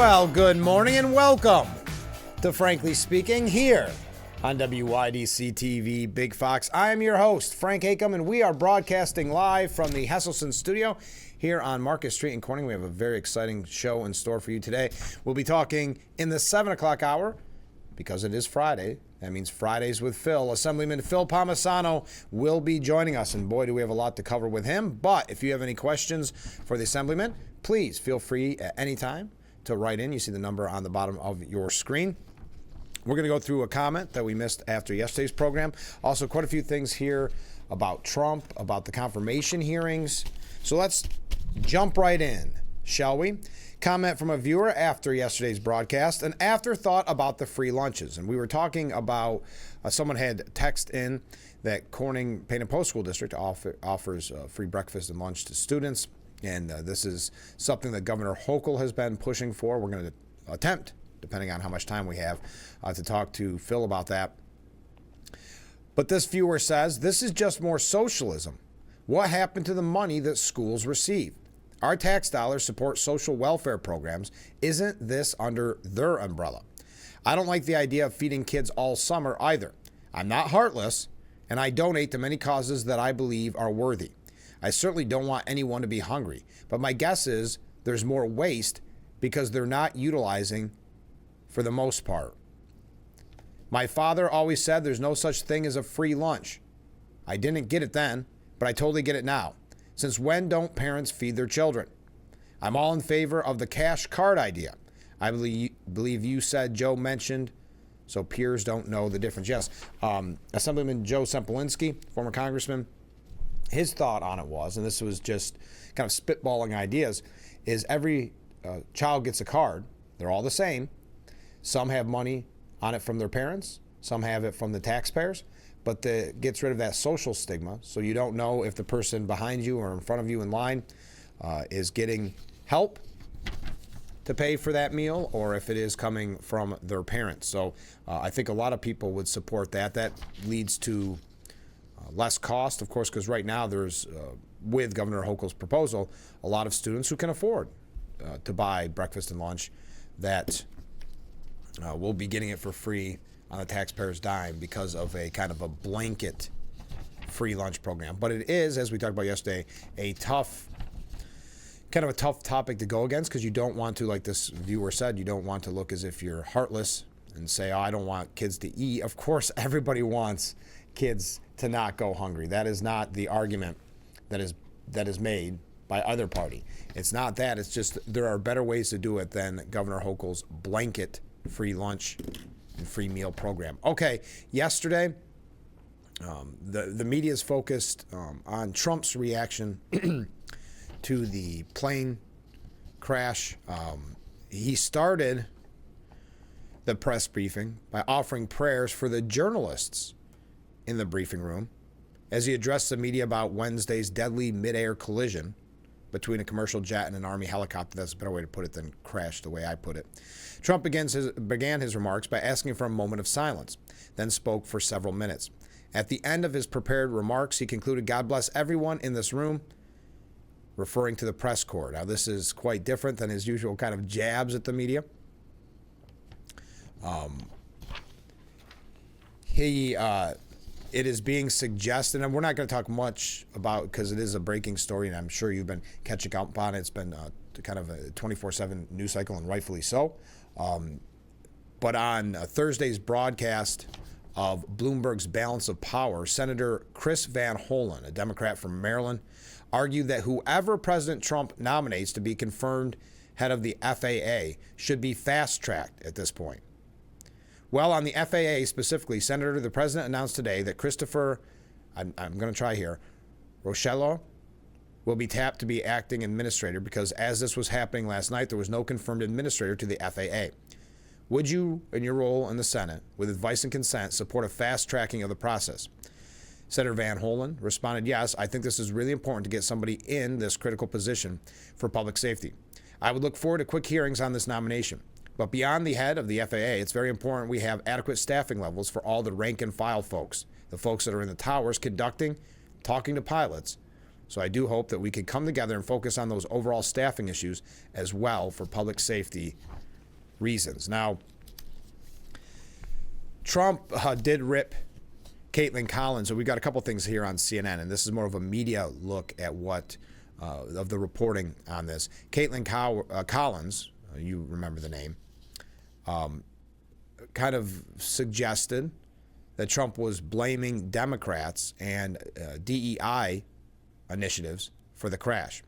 Well, good morning and welcome to Frankly Speaking here on WYDC TV Big Fox. I am your host, Frank Acom, and we are broadcasting live from the Hesselson studio here on Market Street in Corning. We have a very exciting show in store for you today. We'll be talking in the 7 o'clock hour, because it is Friday. That means Fridays with Phil. Assemblyman Phil Palmesano will be joining us, and boy, do we have a lot to cover with him. But if you have any questions for the Assemblyman, please feel free at any time to write in. You see the number on the bottom of your screen. We're going to go through a comment that we missed after yesterday's program. Also, quite a few things here about Trump, about the confirmation hearings. So let's jump right in, shall we? Comment from a viewer after yesterday's broadcast, an afterthought about the free lunches. And we were talking about, someone had text in that Corning Paine and Post School District offers free breakfast and lunch to students. And this is something that Governor Hochul has been pushing for. We're going to attempt, depending on how much time we have, to talk to Phil about that. But this viewer says, this is just more socialism. What happened to the money that schools receive? Our tax dollars support social welfare programs. Isn't this under their umbrella? I don't like the idea of feeding kids all summer either. I'm not heartless, and I donate to many causes that I believe are worthy. I certainly don't want anyone to be hungry, but my guess is there's more waste because they're not utilizing for the most part. My father always said there's no such thing as a free lunch. I didn't get it then, but I totally get it now. Since when don't parents feed their children? I'm all in favor of the cash card idea. I believe you said Joe mentioned, so peers don't know the difference. Yes, Assemblyman Joe Sempolinski, former congressman, his thought on it was, and this was just kind of spitballing ideas, is every child gets a card. They're all the same. Some have money on it from their parents. Some have it from the taxpayers. But it gets rid of that social stigma, so you don't know if the person behind you or in front of you in line is getting help to pay for that meal or if it is coming from their parents. So I think a lot of people would support that. That leads to less cost, of course, because right now there's, with Governor Hochul's proposal, a lot of students who can afford to buy breakfast and lunch that will be getting it for free on the taxpayer's dime because of a kind of a blanket free lunch program. But it is, as we talked about yesterday, a tough topic to go against because you don't want to, like this viewer said, you don't want to look as if you're heartless and say, oh, I don't want kids to eat. Of course, everybody wants kids to not go hungry. That is not the argument that is made by either party. It's not that. It's just there are better ways to do it than Governor Hochul's blanket free lunch and free meal program. Okay, yesterday, the media is focused on Trump's reaction to the plane crash. He started the press briefing by offering prayers for the journalists in the briefing room as he addressed the media about Wednesday's deadly mid-air collision between a commercial jet and an Army helicopter. That's a better way to put it than crash, the way I put it. Trump began his remarks by asking for a moment of silence, then spoke for several minutes. At the end of his prepared remarks, he concluded, God bless everyone in this room, referring to the press corps. Now, this is quite different than his usual kind of jabs at the media. It is being suggested, and we're not going to talk much about because it is a breaking story, and I'm sure you've been catching up on it. It's been kind of a 24/7 news cycle, and rightfully so. But on Thursday's broadcast of Bloomberg's Balance of Power, Senator Chris Van Hollen, a Democrat from Maryland, argued that whoever President Trump nominates to be confirmed head of the FAA should be fast-tracked at this point. Well, on the FAA specifically, Senator, the president announced today that Christopher, I'm going to try here, Rochelle will be tapped to be acting administrator because as this was happening last night, there was no confirmed administrator to the FAA. Would you, in your role in the Senate, with advice and consent, support a fast tracking of the process? Senator Van Hollen responded, yes, I think this is really important to get somebody in this critical position for public safety. I would look forward to quick hearings on this nomination. But beyond the head of the FAA, it's very important we have adequate staffing levels for all the rank and file folks, the folks that are in the towers conducting, talking to pilots. So I do hope that we can come together and focus on those overall staffing issues as well for public safety reasons. Now, Trump did rip Caitlin Collins. So we've got a couple things here on CNN, and this is more of a media look at what of the reporting on this. Caitlin Collins, you remember the name, kind of suggested that Trump was blaming Democrats and DEI initiatives for the crash.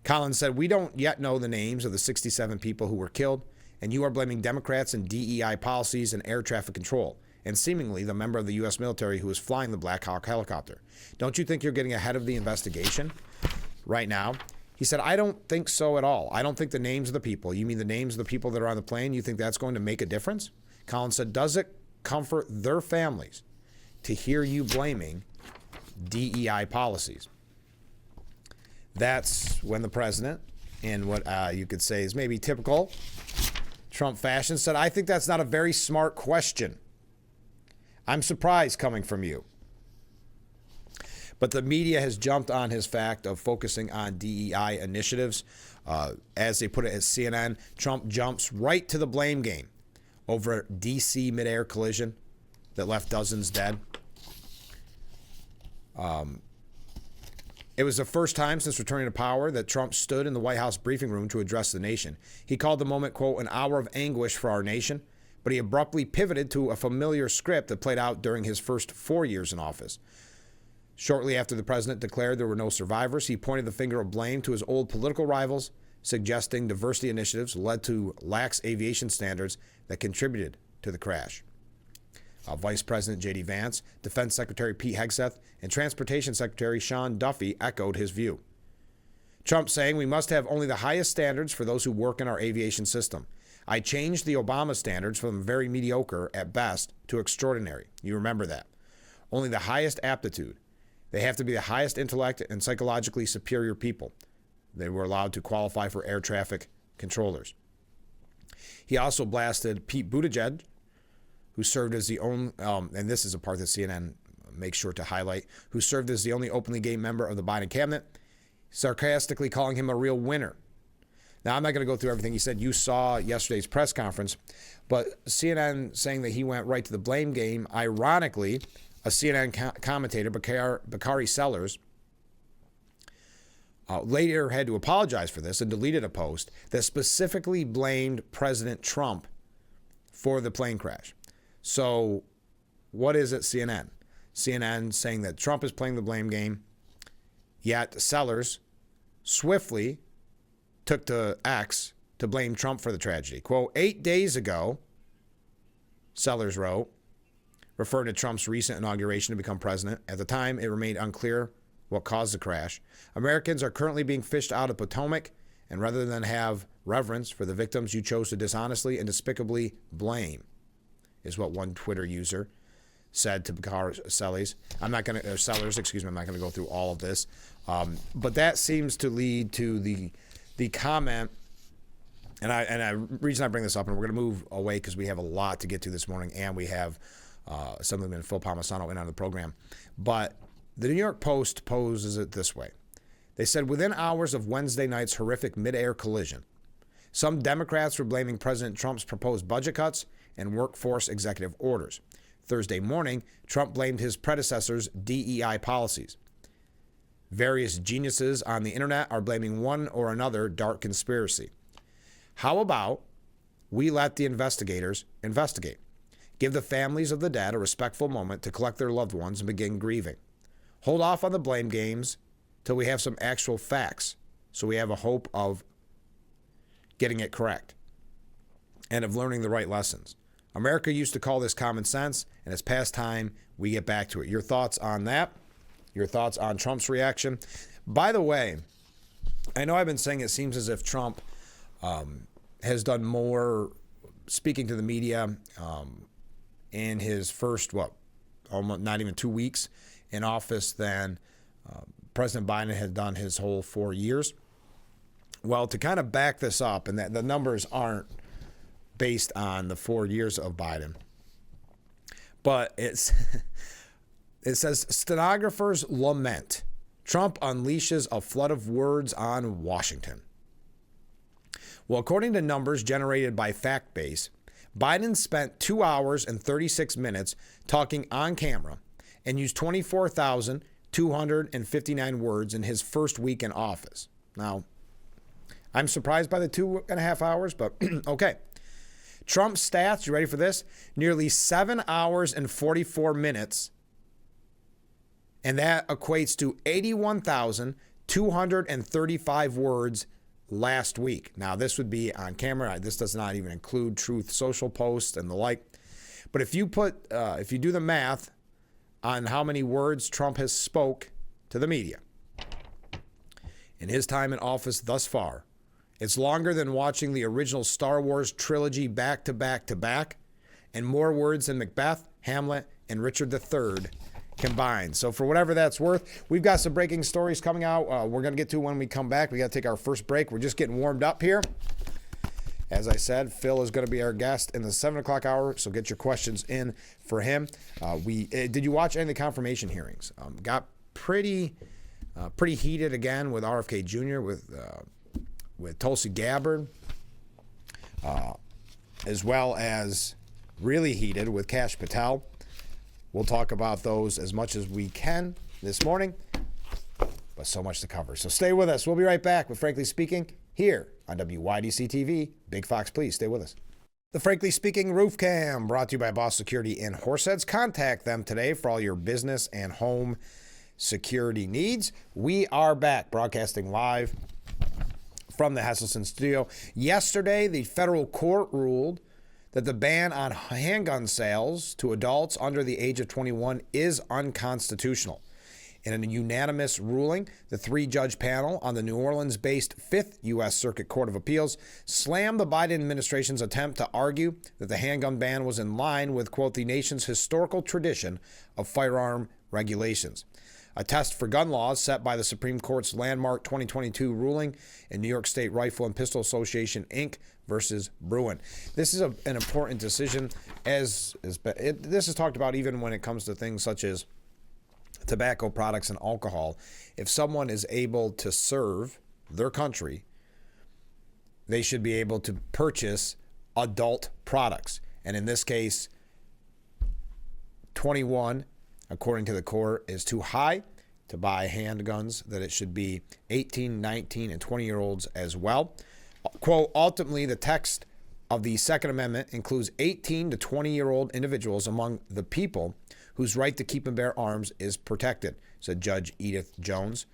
Collins said, "We don't yet know the names of the 67 people who were killed, and you are blaming Democrats and DEI policies and air traffic control, and seemingly the member of the U.S. military who was flying the Black Hawk helicopter. Don't you think you're getting ahead of the investigation right now?" He said, "I don't think so at all. I don't think the names of the people, you mean the names of the people that are on the plane, you think that's going to make a difference?" Collins said, "Does it comfort their families to hear you blaming DEI policies?" That's when the president, in what you could say is maybe typical Trump fashion, said, "I think that's not a very smart question. I'm surprised coming from you." But the media has jumped on his fact of focusing on DEI initiatives. As they put it at CNN, Trump jumps right to the blame game over D.C. midair collision that left dozens dead. It was the first time since returning to power that Trump stood in the White House briefing room to address the nation. He called the moment, quote, "an hour of anguish for our nation," but he abruptly pivoted to a familiar script that played out during his first 4 years in office. Shortly after the president declared there were no survivors, he pointed the finger of blame to his old political rivals, suggesting diversity initiatives led to lax aviation standards that contributed to the crash. Vice President J.D. Vance, Defense Secretary Pete Hegseth, and Transportation Secretary Sean Duffy echoed his view. Trump saying, "We must have only the highest standards for those who work in our aviation system. I changed the Obama standards from very mediocre at best to extraordinary." You remember that. Only the highest aptitude. They have to be the highest intellect and psychologically superior people. They were allowed to qualify for air traffic controllers. He also blasted Pete Buttigieg, who served as the only, and this is a part that CNN makes sure to highlight, who served as the only openly gay member of the Biden cabinet, sarcastically calling him a real winner. Now, I'm not going to go through everything he said. You saw yesterday's press conference, but CNN saying that he went right to the blame game. Ironically, a CNN commentator, Bakari Sellers, later had to apologize for this and deleted a post that specifically blamed President Trump for the plane crash. So what is it, CNN? CNN saying that Trump is playing the blame game, yet Sellers swiftly took to X to blame Trump for the tragedy. Quote, 8 days ago, Sellers wrote, referring to Trump's recent inauguration to become president. At the time, it remained unclear what caused the crash. Americans are currently being fished out of Potomac, and rather than have reverence for the victims you chose to dishonestly and despicably blame, is what one Twitter user said to Bakari Sellers. I'm not going to go through all of this. But that seems to lead to the comment, and the reason I bring this up, and we're going to move away because we have a lot to get to this morning, and we have Assemblyman Phil Palmesano in on the program. But the New York Post poses it this way. They said, within hours of Wednesday night's horrific mid-air collision, some Democrats were blaming President Trump's proposed budget cuts and workforce executive orders. Thursday morning, Trump blamed his predecessor's DEI policies. Various geniuses on the internet are blaming one or another dark conspiracy. How about we let the investigators investigate? Give the families of the dead a respectful moment to collect their loved ones and begin grieving. Hold off on the blame games till we have some actual facts, so we have a hope of getting it correct and of learning the right lessons. America used to call this common sense, and it's past time we get back to it. Your thoughts on that? Your thoughts on Trump's reaction? By the way, I know I've been saying it seems as if Trump has done more speaking to the media in his first, almost not even 2 weeks in office than President Biden had done his whole 4 years. Well, to kind of back this up, and that the numbers aren't based on the 4 years of Biden, but it says stenographers lament. Trump unleashes a flood of words on Washington. Well, according to numbers generated by FactBase, Biden spent 2 hours and 36 minutes talking on camera and used 24,259 words in his first week in office. Now, I'm surprised by the 2.5 hours, but okay. Trump's stats, you ready for this? Nearly 7 hours and 44 minutes, and that equates to 81,235 words last week. Now, this would be on camera. This does not even include Truth Social posts and the like. But if you do the math on how many words Trump has spoke to the media in his time in office thus far, it's longer than watching the original Star Wars trilogy back to back to back, and more words than Macbeth, Hamlet, and Richard III combined. So for whatever that's worth, we've got some breaking stories coming out. We're going to get to when we come back. We got to take our first break. We're just getting warmed up here. As I said, Phil is going to be our guest in the 7 o'clock hour, so get your questions in for him. Did you watch any of the confirmation hearings? Got pretty heated again with RFK Jr., with Tulsi Gabbard, as well as really heated with Kash Patel. We'll talk about those as much as we can this morning, but so much to cover. So stay with us. We'll be right back with Frankly Speaking here on WYDC TV. Big Fox, please stay with us. The Frankly Speaking Roof Cam, brought to you by Boss Security in Horseheads. Contact them today for all your business and home security needs. We are back broadcasting live from the Hesselson studio. Yesterday, the federal court ruled that the ban on handgun sales to adults under the age of 21 is unconstitutional. In a unanimous ruling, the 3-judge panel on the New Orleans-based 5th U.S. Circuit Court of Appeals slammed the Biden administration's attempt to argue that the handgun ban was in line with, quote, the nation's historical tradition of firearm regulations. A test for gun laws set by the Supreme Court's landmark 2022 ruling in New York State Rifle and Pistol Association, Inc. versus Bruin. This is an important decision, this is talked about even when it comes to things such as tobacco products and alcohol. If someone is able to serve their country, they should be able to purchase adult products. And in this case, 21, according to the court, is too high to buy handguns, that it should be 18, 19, and 20-year-olds as well. Quote, ultimately, the text of the Second Amendment includes 18 to 20-year-old individuals among the people whose right to keep and bear arms is protected, said Judge Edith Jones.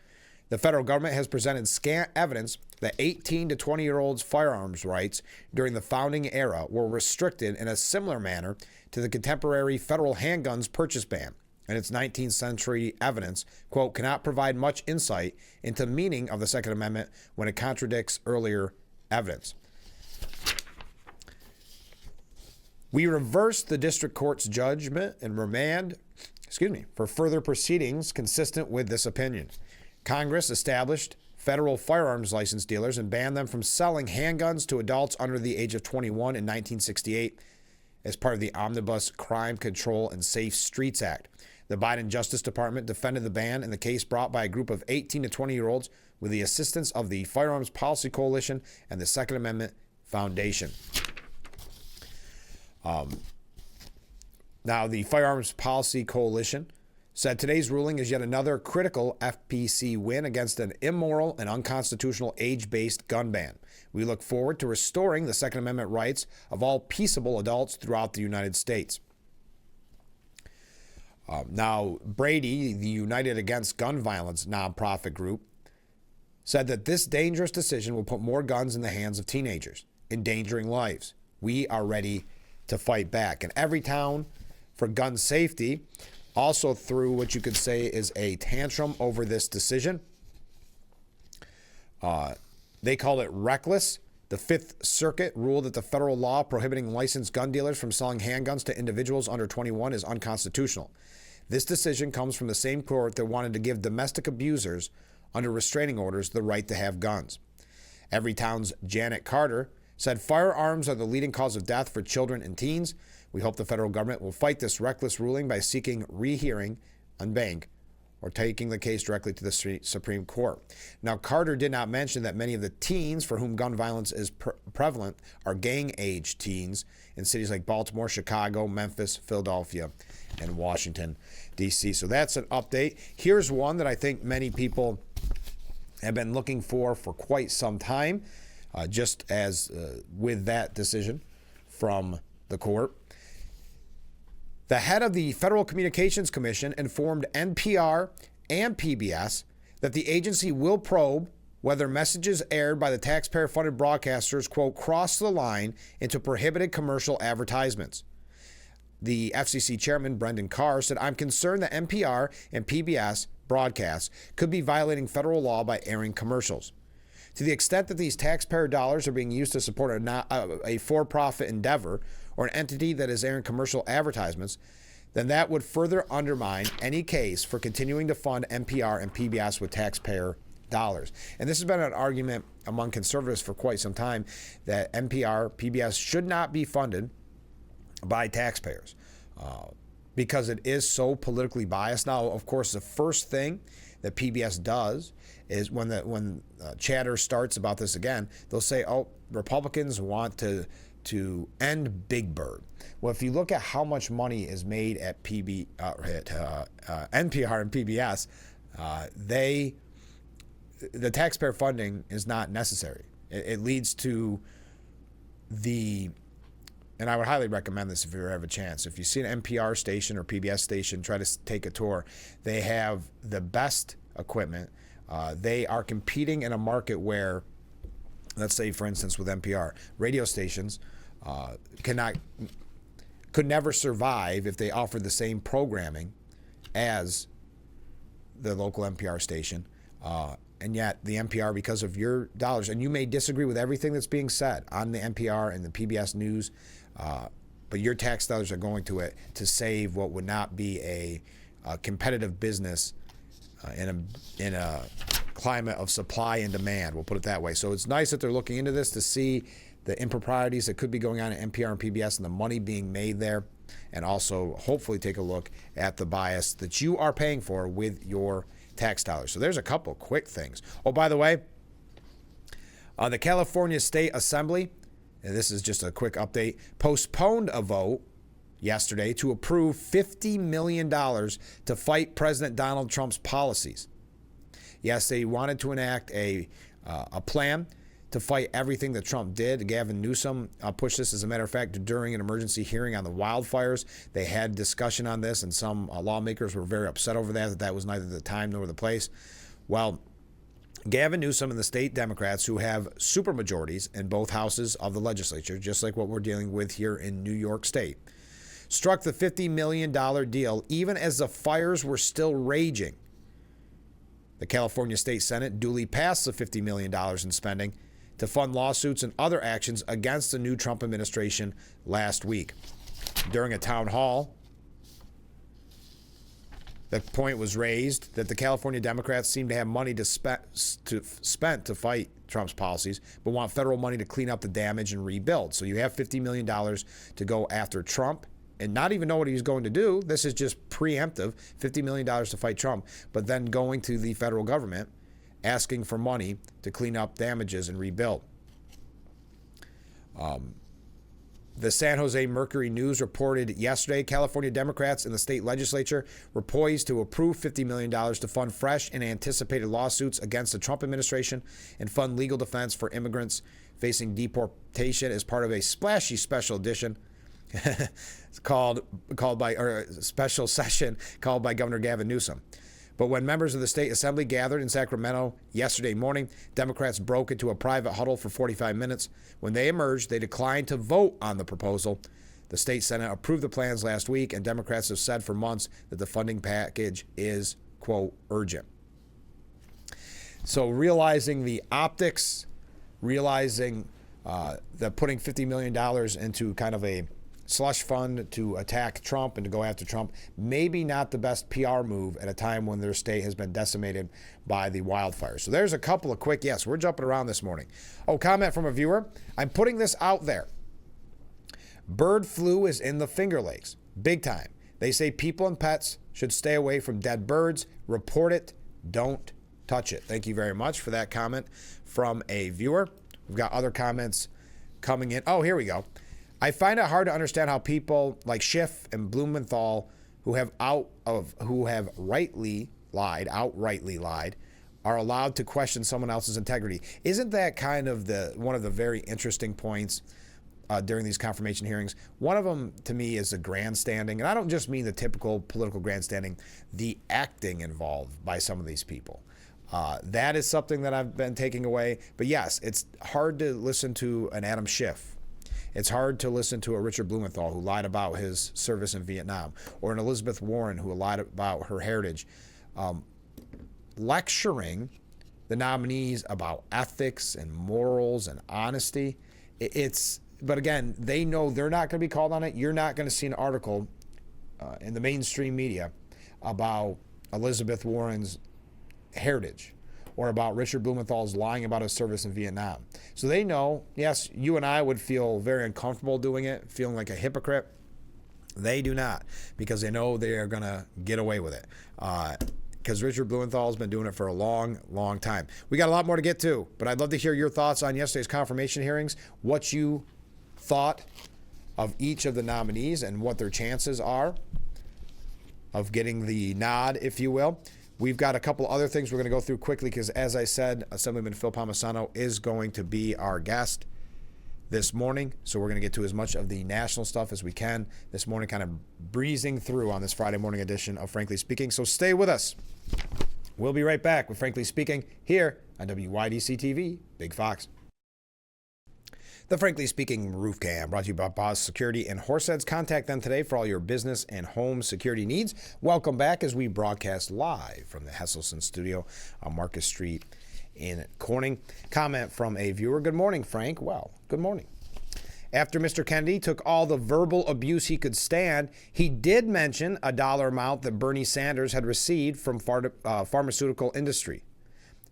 The federal government has presented scant evidence that 18 to 20-year-olds' firearms rights during the founding era were restricted in a similar manner to the contemporary federal handguns purchase ban. And its 19th century evidence, quote, cannot provide much insight into the meaning of the Second Amendment when it contradicts earlier evidence. We reversed the district court's judgment and remand, for further proceedings consistent with this opinion. Congress established federal firearms license dealers and banned them from selling handguns to adults under the age of 21 in 1968 as part of the Omnibus Crime Control and Safe Streets Act. The Biden Justice Department defended the ban in the case brought by a group of 18 to 20-year-olds with the assistance of the Firearms Policy Coalition and the Second Amendment Foundation. Now, the Firearms Policy Coalition said today's ruling is yet another critical FPC win against an immoral and unconstitutional age-based gun ban. We look forward to restoring the Second Amendment rights of all peaceable adults throughout the United States. Now, Brady, the United Against Gun Violence nonprofit group, said that this dangerous decision will put more guns in the hands of teenagers, endangering lives. We are ready to fight back. And every town for gun safety also threw what you could say is a tantrum over this decision. They called it reckless. The Fifth Circuit ruled that the federal law prohibiting licensed gun dealers from selling handguns to individuals under 21 is unconstitutional. This decision comes from the same court that wanted to give domestic abusers under restraining orders the right to have guns. Everytown's Janet Carter said firearms are the leading cause of death for children and teens. We hope the federal government will fight this reckless ruling by seeking rehearing en banc or taking the case directly to the Supreme Court. Now, Carter did not mention that many of the teens for whom gun violence is prevalent are gang-age teens in cities like Baltimore, Chicago, Memphis, Philadelphia, and Washington, D.C. So that's an update. Here's one that I think many people have been looking for quite some time, just as with that decision from the court. The head of the Federal Communications Commission informed NPR and PBS that the agency will probe whether messages aired by the taxpayer-funded broadcasters, quote, cross the line into prohibited commercial advertisements. The FCC chairman, Brendan Carr, said, "I'm concerned that NPR and PBS broadcasts could be violating federal law by airing commercials. To the extent that these taxpayer dollars are being used to support a for-profit endeavor or an entity that is airing commercial advertisements, then that would further undermine any case for continuing to fund NPR and PBS with taxpayer dollars." And this has been an argument among conservatives for quite some time that NPR, PBS should not be funded by taxpayers because it is so politically biased. Now, of course, the first thing that PBS does is when chatter starts about this again, they'll say, "Oh, Republicans want to end Big Bird." Well, if you look at how much money is made at NPR and PBS, the taxpayer funding is not necessary. It leads to and I would highly recommend this if you ever have a chance. If you see an NPR station or PBS station, try to take a tour. They have the best equipment. They are competing in a market where, let's say, for instance, with NPR, radio stations could never survive if they offered the same programming as the local NPR station. And yet the NPR, because of your dollars, and you may disagree with everything that's being said on the NPR and the PBS news, but your tax dollars are going to it to save what would not be a competitive business in a climate of supply and demand. We'll put it that way. So it's nice that they're looking into this to see the improprieties that could be going on at NPR and PBS and the money being made there, and also hopefully take a look at the bias that you are paying for with your tax dollars. So there's a couple quick things. Oh, by the way, the California State Assembly, and this is just a quick update, postponed a vote yesterday to approve $50 million to fight President Donald Trump's policies. Yes, they wanted to enact a plan to fight everything that Trump did. Gavin Newsom pushed this, as a matter of fact, during an emergency hearing on the wildfires. They had discussion on this, and some lawmakers were very upset over that was neither the time nor the place. Well, Gavin Newsom and the state Democrats, who have supermajorities in both houses of the legislature, just like what we're dealing with here in New York State, struck the $50 million deal even as the fires were still raging. The California State Senate duly passed the $50 million in spending to fund lawsuits and other actions against the new Trump administration last week. During a town hall, the point was raised that the California Democrats seem to have money to spend to fight Trump's policies, but want federal money to clean up the damage and rebuild. So you have $50 million to go after Trump and not even know what he's going to do. This is just preemptive, $50 million to fight Trump, but then going to the federal government asking for money to clean up damages and rebuild. The San Jose Mercury News reported yesterday California Democrats in the state legislature were poised to approve $50 million to fund fresh and anticipated lawsuits against the Trump administration and fund legal defense for immigrants facing deportation as part of a splashy special edition it's called by a special session called by Governor Gavin Newsom. But when members of the state assembly gathered in Sacramento yesterday morning, Democrats broke into a private huddle for 45 minutes. When they emerged, they declined to vote on the proposal. The state Senate approved the plans last week, and Democrats have said for months that the funding package is, quote, urgent. So realizing the optics, realizing that putting $50 million into kind of a slush fund to attack Trump and to go after Trump, maybe not the best PR move at a time when their state has been decimated by the wildfires. So there's a couple of quick, yes, we're jumping around this morning. Oh, comment from a viewer. I'm putting this out there. Bird flu is in the Finger Lakes, big time. They say people and pets should stay away from dead birds. Report it. Don't touch it. Thank you very much for that comment from a viewer. We've got other comments coming in. Oh, here we go. I find it hard to understand how people like Schiff and Blumenthal who have outrightly lied are allowed to question someone else's integrity. Isn't that kind of one of the very interesting points during these confirmation hearings? One of them to me is the grandstanding, and I don't just mean the typical political grandstanding, the acting involved by some of these people. That is something that I've been taking away. But yes, it's hard to listen to an Adam Schiff. It's hard to listen to a Richard Blumenthal who lied about his service in Vietnam, or an Elizabeth Warren who lied about her heritage. Lecturing the nominees about ethics and morals and honesty. But again, they know they're not going to be called on it. You're not going to see an article in the mainstream media about Elizabeth Warren's heritage or about Richard Blumenthal's lying about his service in Vietnam. So they know, yes, you and I would feel very uncomfortable doing it, feeling like a hypocrite. They do not, because they know they are going to get away with it. Because Richard Blumenthal has been doing it for a long, long time. We got a lot more to get to, but I'd love to hear your thoughts on yesterday's confirmation hearings, what you thought of each of the nominees and what their chances are of getting the nod, if you will. We've got a couple other things we're going to go through quickly because, as I said, Assemblyman Phil Palmesano is going to be our guest this morning. So we're going to get to as much of the national stuff as we can this morning, kind of breezing through on this Friday morning edition of Frankly Speaking. So stay with us. We'll be right back with Frankly Speaking here on WYDC TV, Big Fox. The Frankly Speaking Roof Cam brought to you by Boss Security and Horseheads. Contact them today for all your business and home security needs. Welcome back as we broadcast live from the Hesselson studio on Marcus Street in Corning. Comment from a viewer. Good morning, Frank. Well, good morning. After Mr. Kennedy took all the verbal abuse he could stand, he did mention a dollar amount that Bernie Sanders had received from pharmaceutical industry.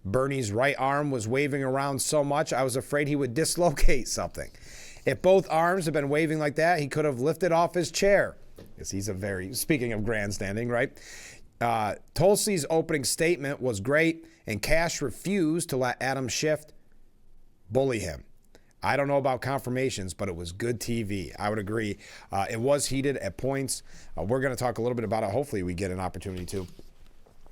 Bernie's right arm was waving around so much, I was afraid he would dislocate something. If both arms had been waving like that, he could have lifted off his chair. Because he's speaking of grandstanding, right? Tulsi's opening statement was great, and Cash refused to let Adam Schiff bully him. I don't know about confirmations, but it was good TV. I would agree. It was heated at points. We're going to talk a little bit about it. Hopefully we get an opportunity to.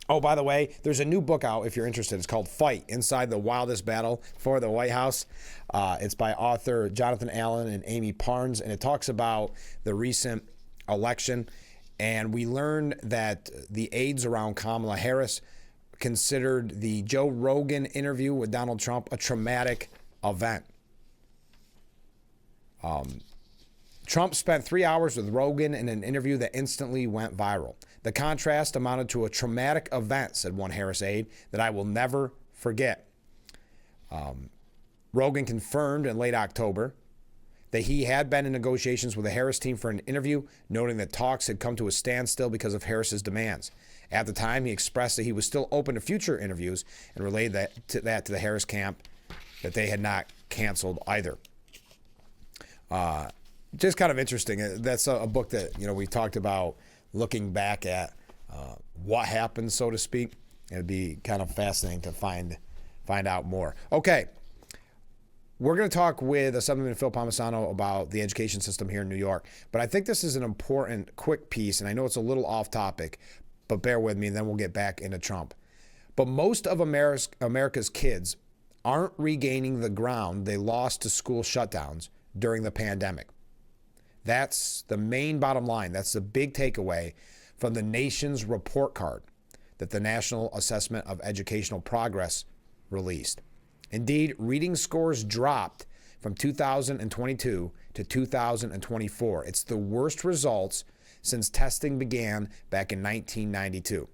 Oh, by the way, there's a new book out if you're interested. It's called Fight, Inside the Wildest Battle for the White House. It's by author Jonathan Allen and Amy Parnes, and it talks about the recent election. And we learned that the aides around Kamala Harris considered the Joe Rogan interview with Donald Trump a traumatic event. Trump spent 3 hours with Rogan in an interview that instantly went viral. The contrast amounted to a traumatic event, said one Harris aide, that I will never forget. Rogan confirmed in late October that he had been in negotiations with the Harris team for an interview, noting that talks had come to a standstill because of Harris's demands. At the time, he expressed that he was still open to future interviews and relayed that to the Harris camp, that they had not canceled either. Just kind of interesting. That's a book that, we talked about looking back at what happened, so to speak. It'd be kind of fascinating to find out more. Okay. We're going to talk with Assemblyman Phil Palmesano about the education system here in New York. But I think this is an important, quick piece, and I know it's a little off topic, but bear with me, and then we'll get back into Trump. But most of America's kids aren't regaining the ground they lost to school shutdowns during the pandemic. That's the main bottom line. That's the big takeaway from the nation's report card that the National Assessment of Educational Progress released. Indeed, reading scores dropped from 2022 to 2024. It's the worst results since testing began back in 1992.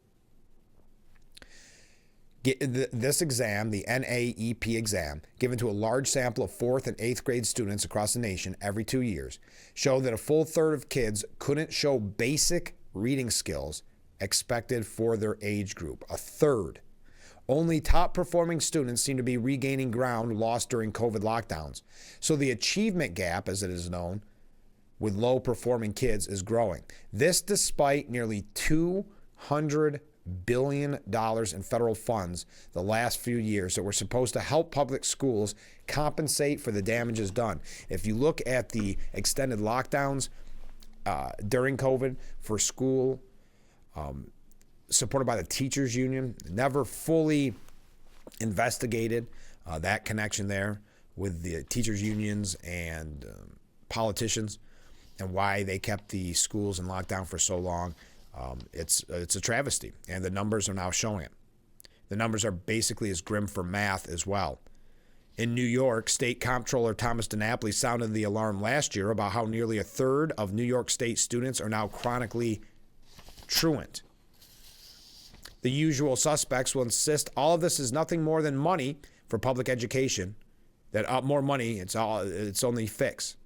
This exam, the NAEP exam, given to a large sample of 4th and 8th grade students across the nation every 2 years, showed that a full third of kids couldn't show basic reading skills expected for their age group. A third. Only top-performing students seem to be regaining ground lost during COVID lockdowns. So the achievement gap, as it is known, with low-performing kids is growing. This despite nearly $200 billion in federal funds the last few years that were supposed to help public schools compensate for the damages done. If you look at the extended lockdowns during COVID for school, supported by the teachers union, never fully investigated that connection there with the teachers unions and politicians and why they kept the schools in lockdown for so long. It's a travesty, and the numbers are now showing it. The numbers are basically as grim for math as well. In New York, State Comptroller Thomas DiNapoli sounded the alarm last year about how nearly a third of New York State students are now chronically truant. The usual suspects will insist all of this is nothing more than money for public education, that more money, it's only fix.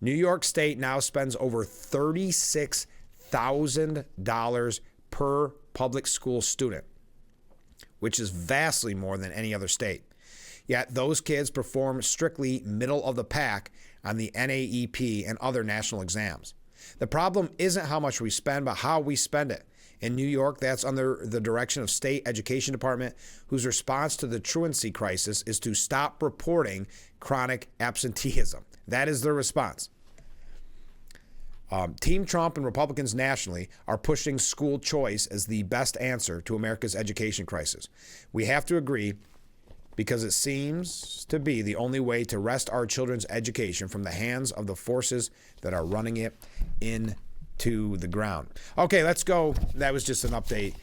New York State now spends over $36,000 per public school student, which is vastly more than any other state. Yet those kids perform strictly middle of the pack on the NAEP and other national exams. The problem isn't how much we spend, but how we spend it. In New York, that's under the direction of State Education Department, whose response to the truancy crisis is to stop reporting chronic absenteeism. That is their response. Team Trump and Republicans nationally are pushing school choice as the best answer to America's education crisis. We have to agree, because it seems to be the only way to wrest our children's education from the hands of the forces that are running it into the ground. Okay, let's go. That was just an update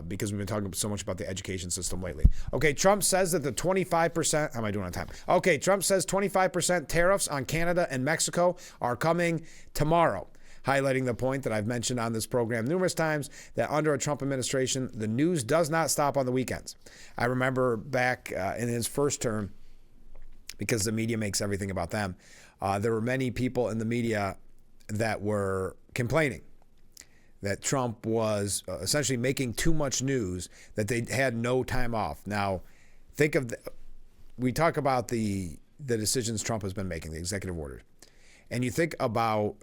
because we've been talking so much about the education system lately. Okay, Trump says that the 25%, how am I doing on time? Okay, Trump says 25% tariffs on Canada and Mexico are coming tomorrow, highlighting the point that I've mentioned on this program numerous times, that under a Trump administration, the news does not stop on the weekends. I remember back in his first term, because the media makes everything about them, there were many people in the media that were complaining that Trump was essentially making too much news, that they had no time off. Now, think of, we talk about the decisions Trump has been making, the executive orders. And you think about,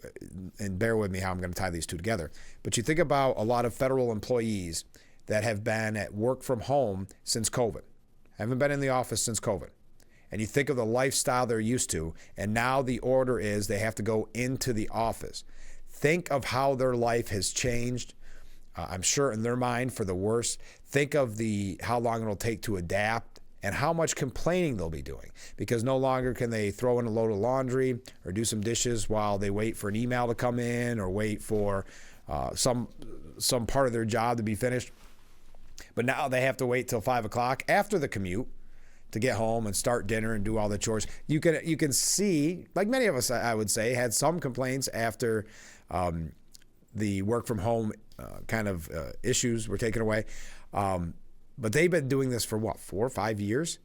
and bear with me how I'm going to tie these two together, but you think about a lot of federal employees that have been at work from home since COVID, haven't been in the office since COVID. And you think of the lifestyle they're used to, and now the order is they have to go into the office. Think of how their life has changed, I'm sure in their mind for the worse. Think of how long it'll take to adapt, and how much complaining they'll be doing, because no longer can they throw in a load of laundry or do some dishes while they wait for an email to come in or wait for some part of their job to be finished. But now they have to wait till 5 o'clock after the commute to get home and start dinner and do all the chores. You can see, like many of us, I would say, had some complaints after the work from home issues were taken away. But they've been doing this for 4 or 5 years,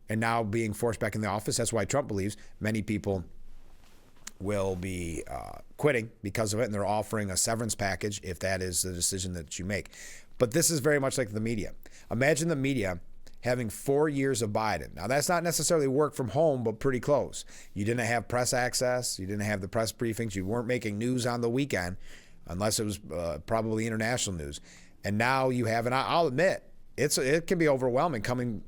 and now being forced back in the office. That's why Trump believes many people will be quitting because of it, and they're offering a severance package if that is the decision that you make. But this is very much like the media. Imagine the media having 4 years of Biden. Now, that's not necessarily work from home, but pretty close. You didn't have press access. You didn't have the press briefings. You weren't making news on the weekend unless it was probably international news. And now you have, and I'll admit, it can be overwhelming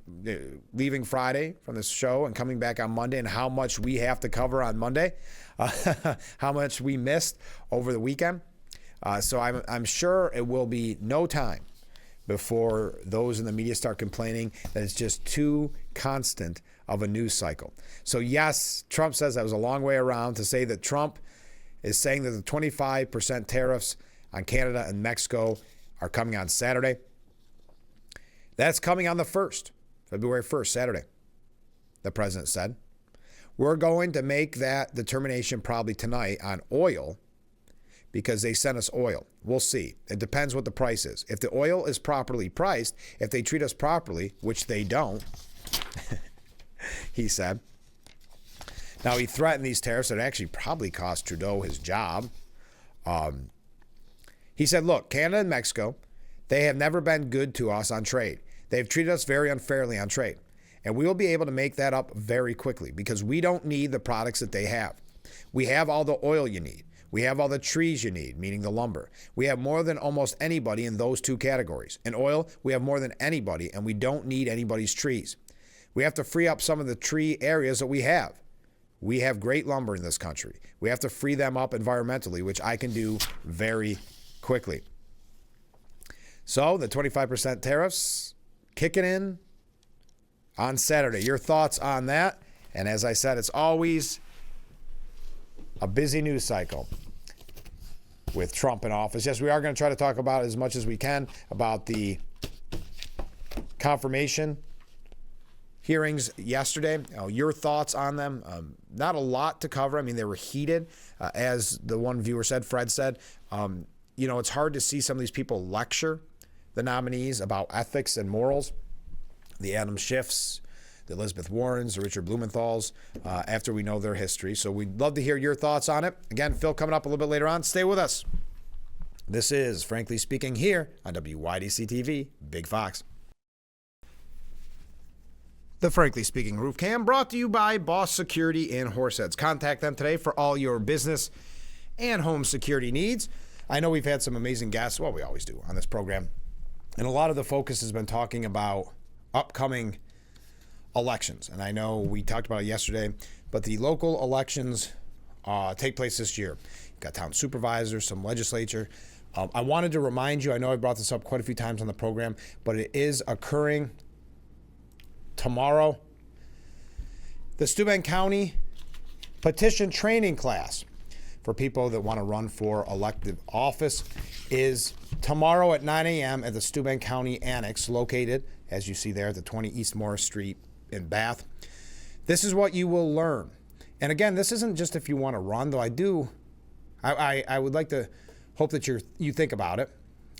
leaving Friday from this show and coming back on Monday, and how much we have to cover on Monday, how much we missed over the weekend. So I'm sure it will be no time before those in the media start complaining that it's just too constant of a news cycle. So yes, Trump says that was a long way around to say that Trump is saying that the 25% tariffs on Canada and Mexico are coming on Saturday. That's coming on the 1st, February 1st, Saturday, the president said. We're going to make that determination probably tonight on oil, because they sent us oil. We'll see. It depends what the price is. If the oil is properly priced, if they treat us properly, which they don't, he said. Now, he threatened these tariffs that actually probably cost Trudeau his job. He said, look, Canada and Mexico, they have never been good to us on trade. They've treated us very unfairly on trade. And we will be able to make that up very quickly because we don't need the products that they have. We have all the oil you need. We have all the trees you need, meaning the lumber. We have more than almost anybody in those two categories. In oil, we have more than anybody, and we don't need anybody's trees. We have to free up some of the tree areas that we have. We have great lumber in this country. We have to free them up environmentally, which I can do very quickly. So the 25% tariffs kicking in on Saturday. Your thoughts on that? And as I said, it's always a busy news cycle with Trump in office. Yes, we are going to try to talk about as much as we can about the confirmation hearings yesterday. Your thoughts on them? Not a lot to cover. I mean, they were heated. As the one viewer said, Fred said, it's hard to see some of these people lecture the nominees about ethics and morals. The Adam Schiffs, the Elizabeth Warrens, the Richard Blumenthals, after we know their history. So we'd love to hear your thoughts on it. Again, Phil coming up a little bit later on. Stay with us. This is Frankly Speaking here on WYDC TV, Big Fox. The Frankly Speaking Roof Cam brought to you by Boss Security in Horseheads. Contact them today for all your business and home security needs. I know we've had some amazing guests, well, we always do on this program, and a lot of the focus has been talking about upcoming elections. And I know we talked about it yesterday, but the local elections take place this year. You've got town supervisors, some legislature. I wanted to remind you, I know I brought this up quite a few times on the program, but it is occurring tomorrow. The Steuben County petition training class for people that want to run for elective office is tomorrow at 9 a.m. at the Steuben County Annex, located, as you see there, at the 20 East Morris Street in Bath. This is what you will learn. And again, this isn't just if you want to run, though I would like to hope that you think about it.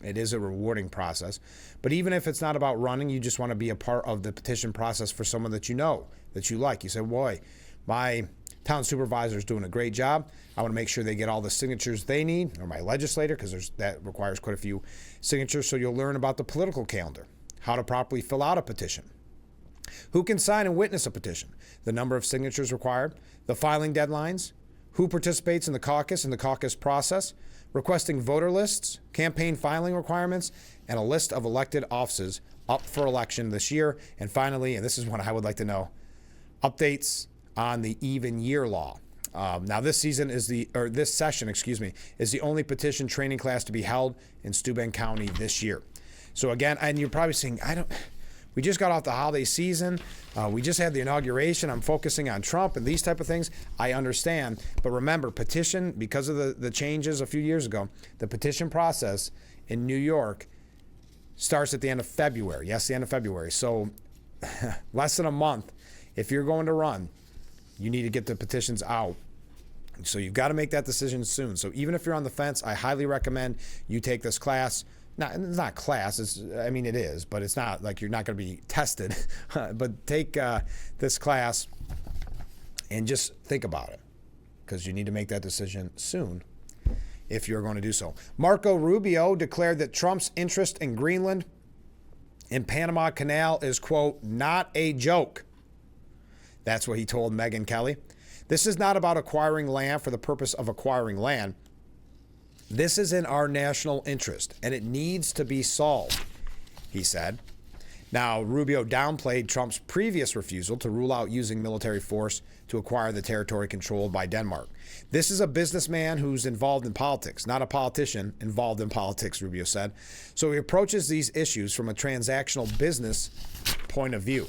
It is a rewarding process. But even if it's not about running, you just want to be a part of the petition process for someone that you know, that you like. You say, boy, my town supervisor is doing a great job. I want to make sure they get all the signatures they need, or my legislator, because that requires quite a few signatures. So you'll learn about the political calendar, how to properly fill out a petition, who can sign and witness a petition, the number of signatures required, the filing deadlines, who participates in the caucus process, requesting voter lists, campaign filing requirements, and a list of elected offices up for election this year. And finally, and this is what I would like to know, updates on the even year law. Now this session is the only petition training class to be held in Steuben County this year. So again, and you're probably saying, we just got off the holiday season. We just had the inauguration. I'm focusing on Trump and these type of things. I understand. But remember, petition, because of the changes a few years ago, the petition process in New York starts at the end of February. Yes, the end of February. So less than a month. If you're going to run, you need to get the petitions out. So you've got to make that decision soon. So even if you're on the fence, I highly recommend you take this class. It's not class. It is, but it's not like you're not going to be tested. But take this class and just think about it, because you need to make that decision soon if you're going to do so. Marco Rubio declared that Trump's interest in Greenland and Panama Canal is, quote, not a joke. That's what he told Megyn Kelly. This is not about acquiring land for the purpose of acquiring land. This is in our national interest, and it needs to be solved, he said. Now, Rubio downplayed Trump's previous refusal to rule out using military force to acquire the territory controlled by Denmark. This is a businessman who's involved in politics, not a politician involved in politics, Rubio said. So he approaches these issues from a transactional business point of view.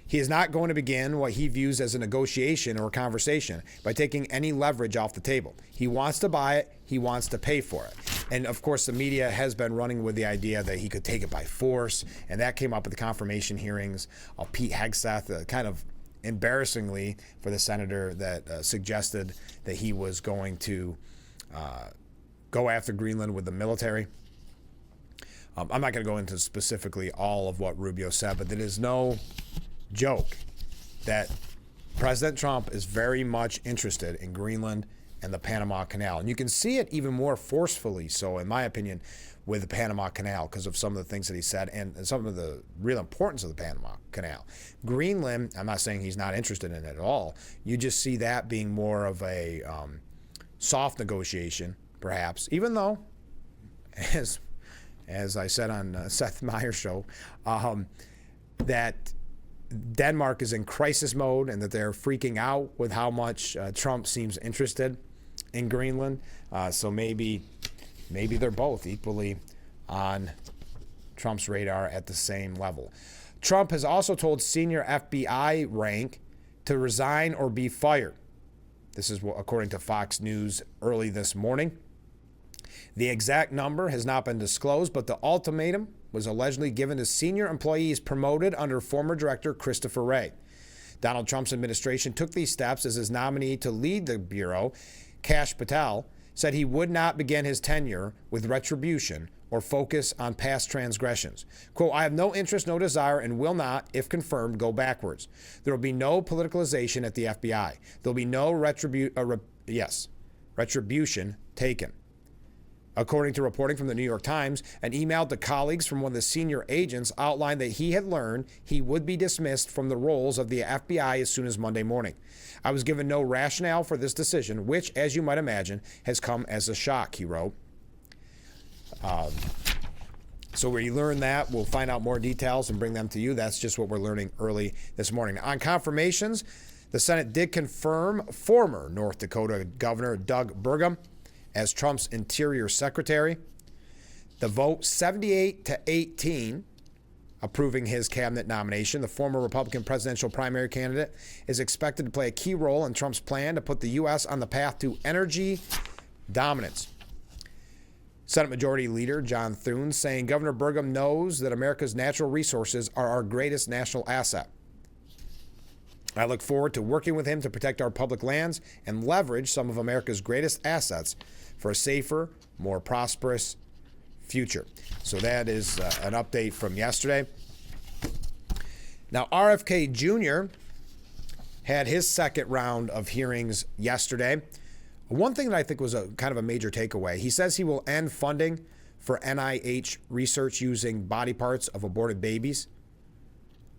He is not going to begin what he views as a negotiation or a conversation by taking any leverage off the table. He wants to buy it. He wants to pay for it. And of course, the media has been running with the idea that he could take it by force. And that came up at the confirmation hearings of Pete Hegseth, kind of embarrassingly for the senator that suggested that he was going to go after Greenland with the military. I'm not going to go into specifically all of what Rubio said, but there is no joke that President Trump is very much interested in Greenland and the Panama Canal. And you can see it even more forcefully so, in my opinion, with the Panama Canal because of some of the things that he said and some of the real importance of the Panama Canal. Greenland, I'm not saying he's not interested in it at all. You just see that being more of a soft negotiation, perhaps, even though, as I said on Seth Meyers' show, that Denmark is in crisis mode and that they're freaking out with how much Trump seems interested in Greenland. So maybe they're both equally on Trump's radar at the same level. Trump has also told senior FBI rank to resign or be fired. This is according to Fox News early this morning. The exact number has not been disclosed, but the ultimatum was allegedly given to senior employees promoted under former director Christopher Wray. Donald Trump's administration took these steps as his nominee to lead the Bureau, Kash Patel, said he would not begin his tenure with retribution or focus on past transgressions. Quote, I have no interest, no desire, and will not, if confirmed, go backwards. There will be no politicalization at the FBI. There will be no retribution taken. According to reporting from the New York Times, an email to colleagues from one of the senior agents outlined that he had learned he would be dismissed from the roles of the FBI as soon as Monday morning. I was given no rationale for this decision, which, as you might imagine, has come as a shock, he wrote. So where you learn that, we'll find out more details and bring them to you. That's just what we're learning early this morning. On confirmations, the Senate did confirm former North Dakota Governor Doug Burgum as Trump's Interior Secretary. The vote 78-18 approving his cabinet nomination. The former Republican presidential primary candidate is expected to play a key role in Trump's plan to put the U.S. on the path to energy dominance. Senate Majority Leader John Thune saying Governor Burgum knows that America's natural resources are our greatest national asset. I look forward to working with him to protect our public lands and leverage some of America's greatest assets for a safer, more prosperous future. So that is an update from yesterday. Now, RFK Jr. had his second round of hearings yesterday. One thing that I think was a kind of a major takeaway, he says he will end funding for NIH research using body parts of aborted babies.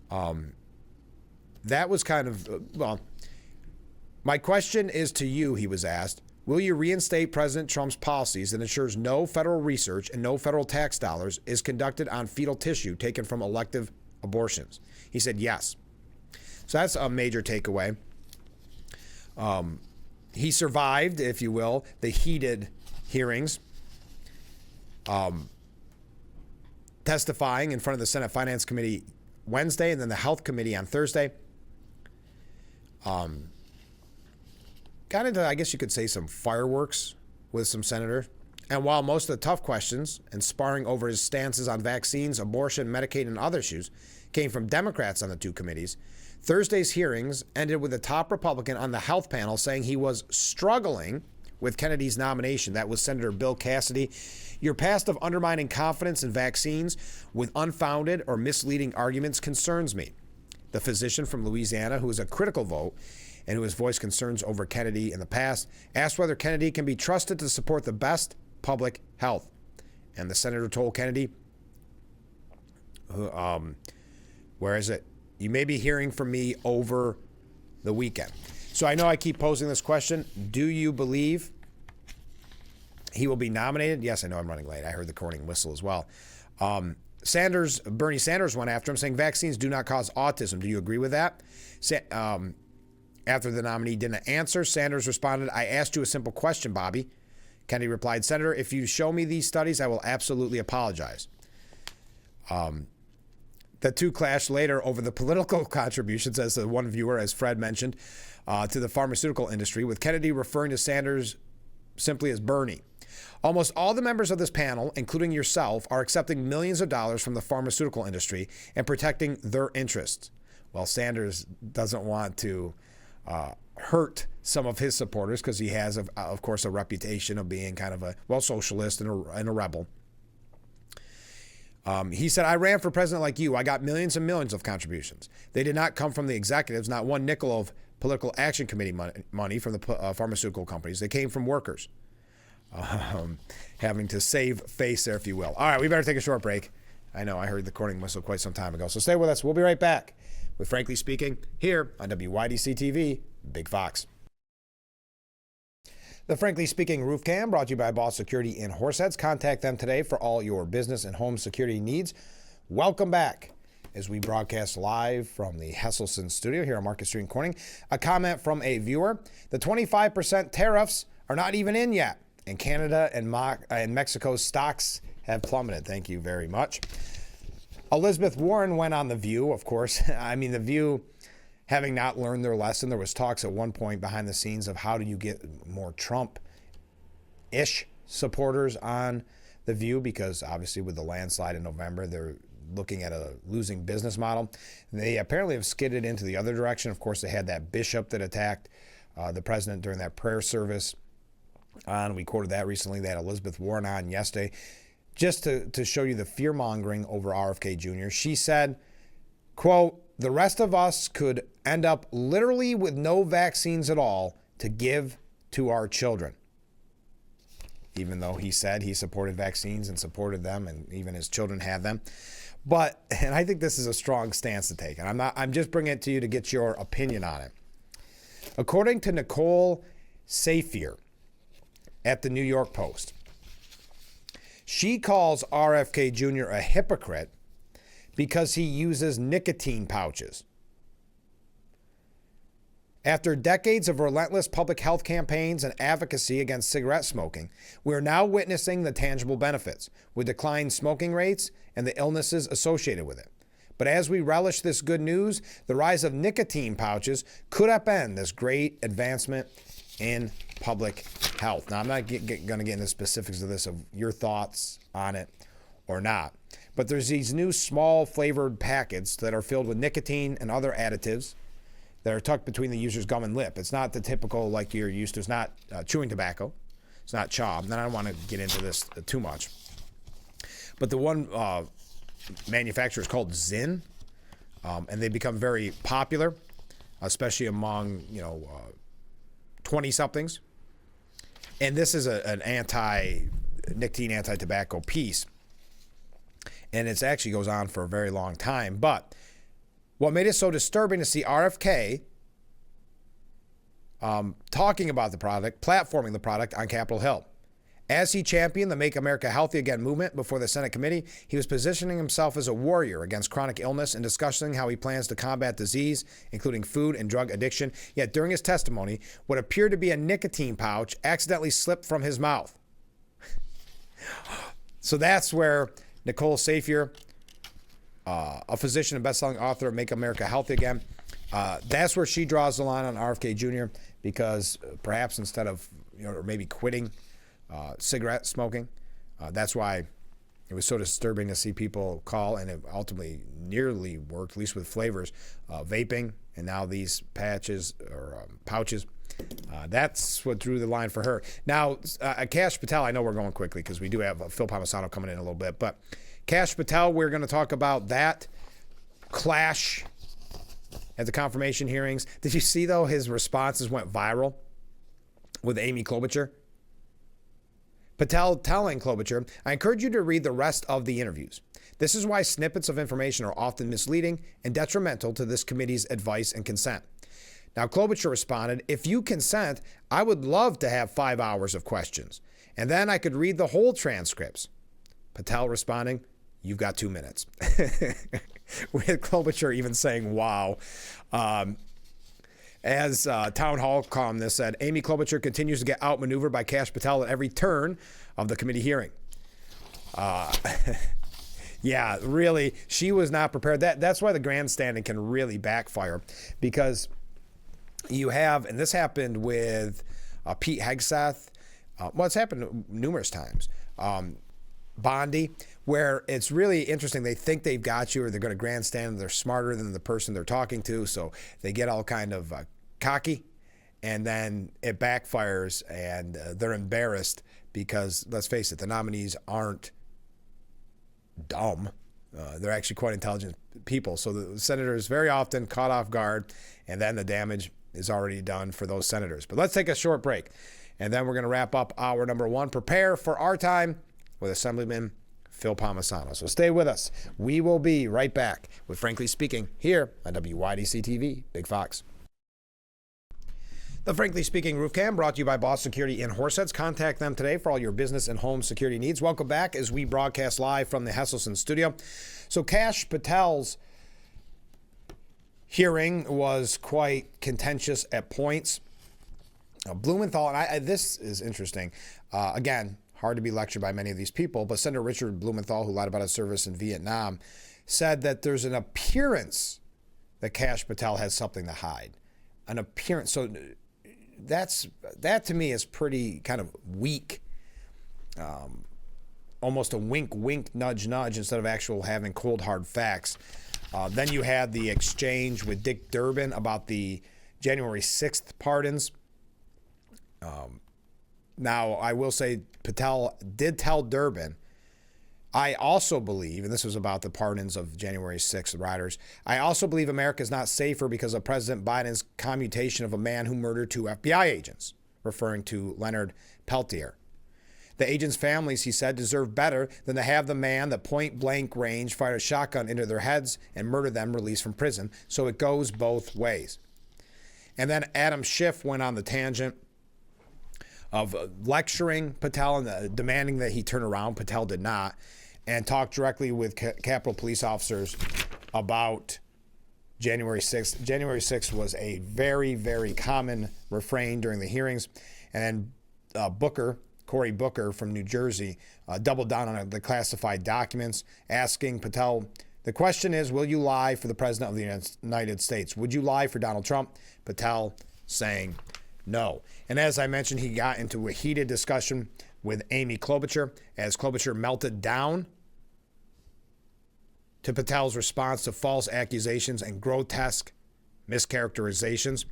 That was kind of, well, my question is to you, he was asked, will you reinstate President Trump's policies that ensures no federal research and no federal tax dollars is conducted on fetal tissue taken from elective abortions? He said yes. So that's a major takeaway. He survived, if you will, the heated hearings, testifying in front of the Senate Finance Committee Wednesday and then the Health Committee on Thursday. Got into, I guess you could say, some fireworks with some senators. And while most of the tough questions and sparring over his stances on vaccines, abortion, Medicaid, and other issues came from Democrats on the two committees, Thursday's hearings ended with the top Republican on the health panel saying he was struggling with Kennedy's nomination. That was Senator Bill Cassidy. Your past of undermining confidence in vaccines with unfounded or misleading arguments concerns me. The physician from Louisiana, who was a critical vote and who has voiced concerns over Kennedy in the past, asked whether Kennedy can be trusted to support the best public health. And the senator told Kennedy, where is it? You may be hearing from me over the weekend. So I know I keep posing this question. Do you believe he will be nominated? Yes, I know I'm running late. I heard the corning whistle as well. Bernie Sanders went after him saying vaccines do not cause autism. Do you agree with that? After the nominee didn't answer, Sanders responded, I asked you a simple question, Bobby. Kennedy replied, Senator, if you show me these studies, I will absolutely apologize. The two clashed later over the political contributions, as the one viewer, as Fred mentioned, to the pharmaceutical industry, with Kennedy referring to Sanders simply as Bernie. Almost all the members of this panel, including yourself, are accepting millions of dollars from the pharmaceutical industry and protecting their interests. Well, Sanders doesn't want to hurt some of his supporters because he has, of course, a reputation of being kind of a, well, socialist and a rebel. He said, I ran for president like you. I got millions and millions of contributions. They did not come from the executives, not one nickel of political action committee money from the pharmaceutical companies. They came from workers having to save face there, if you will. All right, we better take a short break. I know I heard the corning whistle quite some time ago. So stay with us. We'll be right back with Frankly Speaking here on WYDC TV, Big Fox. The Frankly Speaking Roof Cam brought to you by Boss Security in Horseheads. Contact them today for all your business and home security needs. Welcome back as we broadcast live from the Hesselson studio here on Market Street in Corning. A comment from a viewer. The 25% tariffs are not even in yet, and Canada and Mexico's stocks have plummeted. Thank you very much. Elizabeth Warren went on The View, of course. I mean, The View, having not learned their lesson, there was talks at one point behind the scenes of how do you get more Trump-ish supporters on The View, because obviously with the landslide in November, they're looking at a losing business model. They apparently have skidded into the other direction. Of course, they had that bishop that attacked the president during that prayer service. We quoted that recently. They had Elizabeth Warren on yesterday. Just to show you the fear-mongering over RFK Jr., she said, quote, "The rest of us could end up literally with no vaccines at all to give to our children." Even though he said he supported vaccines and supported them, and even his children have them. But, and I think this is a strong stance to take, and I'm just bringing it to you to get your opinion on it. According to Nicole Safier at the New York Post, she calls RFK Jr. a hypocrite because he uses nicotine pouches. After decades of relentless public health campaigns and advocacy against cigarette smoking, we are now witnessing the tangible benefits, with declined smoking rates and the illnesses associated with it. But as we relish this good news, the rise of nicotine pouches could upend this great advancement in public health. Now, I'm not going to get into the specifics of this, of your thoughts on it or not. But there's these new small flavored packets that are filled with nicotine and other additives that are tucked between the user's gum and lip. It's not the typical like you're used to. It's not chewing tobacco. It's not chaw. And I don't want to get into this too much. But the one manufacturer is called Zyn, and they become very popular, especially among 20-somethings. And this is an nicotine, anti-tobacco piece. And it actually goes on for a very long time. But what made it so disturbing to see RFK talking about the product, platforming the product on Capitol Hill. As he championed the Make America Healthy Again movement before the Senate committee, he was positioning himself as a warrior against chronic illness and discussing how he plans to combat disease, including food and drug addiction. Yet during his testimony, what appeared to be a nicotine pouch accidentally slipped from his mouth. So that's where Nicole Safier, a physician and best-selling author of Make America Healthy Again, that's where she draws the line on RFK Jr. because perhaps instead of, or maybe quitting cigarette smoking, that's why it was so disturbing to see people call, and it ultimately nearly worked, at least with flavors, vaping, and now these patches or pouches. That's what drew the line for her. Now, Kash Patel, I know we're going quickly because we do have Phil Palmesano coming in a little bit, but Kash Patel, we're going to talk about that clash at the confirmation hearings. Did you see, though, his responses went viral with Amy Klobuchar? Patel telling Klobuchar, "I encourage you to read the rest of the interviews. This is why snippets of information are often misleading and detrimental to this committee's advice and consent." Now, Klobuchar responded, "If you consent, I would love to have 5 hours of questions, and then I could read the whole transcripts." Patel responding, "You've got 2 minutes." With Klobuchar even saying, wow. As Town Hall columnist said, Amy Klobuchar continues to get outmaneuvered by Kash Patel at every turn of the committee hearing. Yeah, really, she was not prepared. That's why the grandstanding can really backfire, because you have, and this happened with Pete Hegseth. Well, it's happened numerous times. Bondi, where it's really interesting. They think they've got you, or they're going to grandstand. They're smarter than the person they're talking to, so they get all kind of cocky, and then it backfires, and they're embarrassed because, let's face it, the nominees aren't dumb. They're actually quite intelligent people. So the senators very often caught off guard, and then the damage is already done for those senators. But let's take a short break, and then we're going to wrap up hour number 1. Prepare for our time with Assemblyman Phil Palmesano. So stay with us. We will be right back with Frankly Speaking here on WYDC TV, Big Fox. The Frankly Speaking Roof Cam brought to you by Boss Security in Horseheads. Contact them today for all your business and home security needs. Welcome back as we broadcast live from the Hesselson studio. So Kash Patel's hearing was quite contentious at points. Blumenthal, and this is interesting. Again, hard to be lectured by many of these people, but Senator Richard Blumenthal, who lied about his service in Vietnam, said that there's an appearance that Kash Patel has something to hide. An appearance. So that to me is pretty kind of weak. Almost a wink, wink, nudge, nudge instead of actual having cold, hard facts. Then you had the exchange with Dick Durbin about the January 6th pardons. Now, I will say Patel did tell Durbin, I also believe, and this was about the pardons of January 6th rioters, I also believe America is not safer because of President Biden's commutation of a man who murdered 2 FBI agents, referring to Leonard Peltier. The agents' families, he said, deserve better than to have the man that point-blank range fired a shotgun into their heads and murdered them released from prison. So it goes both ways. And then Adam Schiff went on the tangent of lecturing Patel and demanding that he turn around. Patel did not, and talked directly with Capitol police officers about January 6th. January 6th was a very, very common refrain during the hearings. And Cory Booker from New Jersey, doubled down on the classified documents, asking Patel, the question is, will you lie for the President of the United States? Would you lie for Donald Trump? Patel saying no. And as I mentioned, he got into a heated discussion with Amy Klobuchar as Klobuchar melted down to Patel's response to false accusations and grotesque mischaracterizations.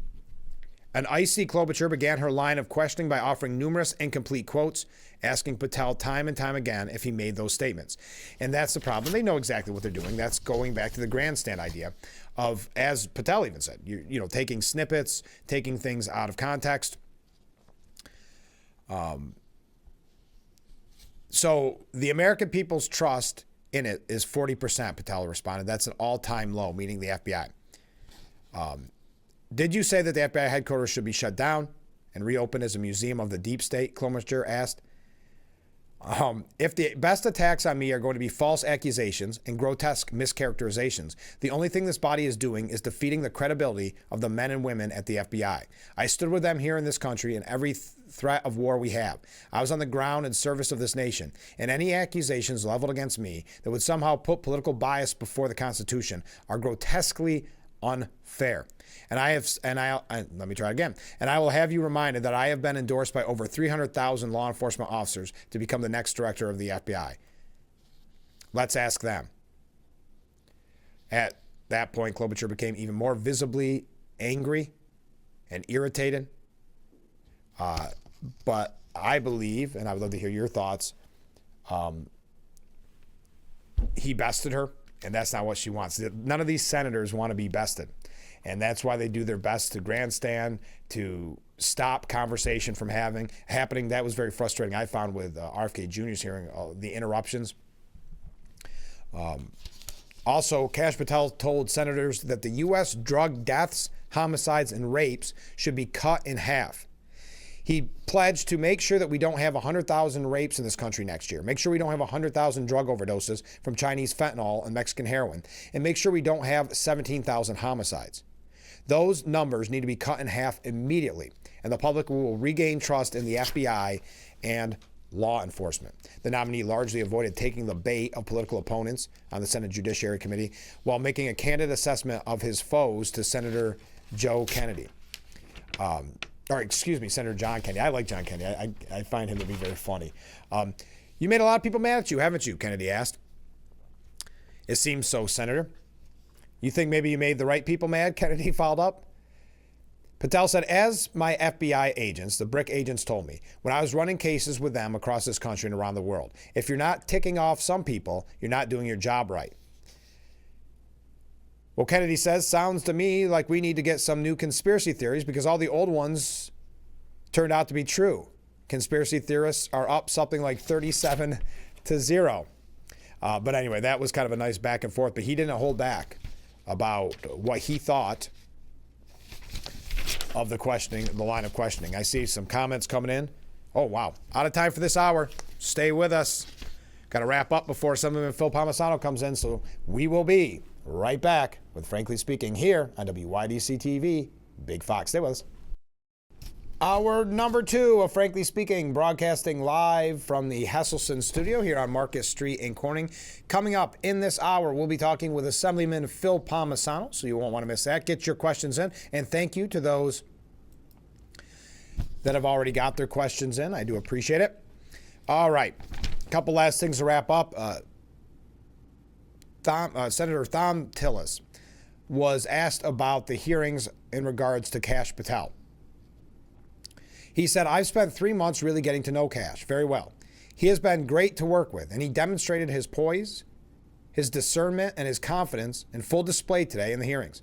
An icy Klobuchar began her line of questioning by offering numerous incomplete quotes, asking Patel time and time again if he made those statements. And that's the problem. They know exactly what they're doing. That's going back to the grandstand idea of, as Patel even said, taking snippets, taking things out of context. So the American people's trust in it is 40%, Patel responded. That's an all-time low, meaning the FBI. Did you say that the FBI headquarters should be shut down and reopened as a museum of the deep state? Klobuchar asked. If the best attacks on me are going to be false accusations and grotesque mischaracterizations, the only thing this body is doing is defeating the credibility of the men and women at the FBI. I stood with them here in this country in every threat of war we have. I was on the ground in service of this nation, and any accusations leveled against me that would somehow put political bias before the Constitution are grotesquely unfair. And let me try again. And I will have you reminded that I have been endorsed by over 300,000 law enforcement officers to become the next director of the FBI. Let's ask them. At that point, Klobuchar became even more visibly angry and irritated. But I believe, and I would love to hear your thoughts, he bested her, and that's not what she wants. None of these senators want to be bested. And that's why they do their best to grandstand, to stop conversation from happening. That was very frustrating, I found, with RFK Jr.'s hearing, the interruptions. Also, Kash Patel told senators that the U.S. drug deaths, homicides, and rapes should be cut in half. He pledged to make sure that we don't have 100,000 rapes in this country next year. Make sure we don't have 100,000 drug overdoses from Chinese fentanyl and Mexican heroin. And make sure we don't have 17,000 homicides. Those numbers need to be cut in half immediately, and the public will regain trust in the FBI and law enforcement. The nominee largely avoided taking the bait of political opponents on the Senate Judiciary Committee while making a candid assessment of his foes to Senator Joe Kennedy. Senator John Kennedy. I like John Kennedy. I find him to be very funny. You made a lot of people mad at you, haven't you? Kennedy asked. It seems so, Senator. You think maybe you made the right people mad? Kennedy followed up. Patel said, as my FBI agents, the BRIC agents told me, when I was running cases with them across this country and around the world, if you're not ticking off some people, you're not doing your job right. Well, Kennedy says, sounds to me like we need to get some new conspiracy theories because all the old ones turned out to be true. Conspiracy theorists are up something like 37-0. But anyway, that was kind of a nice back and forth, but he didn't hold back about what he thought of the questioning, the line of questioning. I see some comments coming in. Oh, wow. Out of time for this hour. Stay with us. Got to wrap up before Assemblyman Phil Palmesano comes in, so we will be right back with Frankly Speaking here on WYDC TV. Big Fox. Stay with us. Hour number 2 of Frankly Speaking, broadcasting live from the Hesselson studio here on Market Street in Corning. Coming up in this hour, we'll be talking with Assemblyman Phil Palmesano, so you won't want to miss that. Get your questions in, and thank you to those that have already got their questions in. I do appreciate it. All right, a couple last things to wrap up. Senator Thom Tillis was asked about the hearings in regards to Kash Patel. He said, I've spent 3 months really getting to know Kash very well. He has been great to work with, and he demonstrated his poise, his discernment, and his confidence in full display today in the hearings.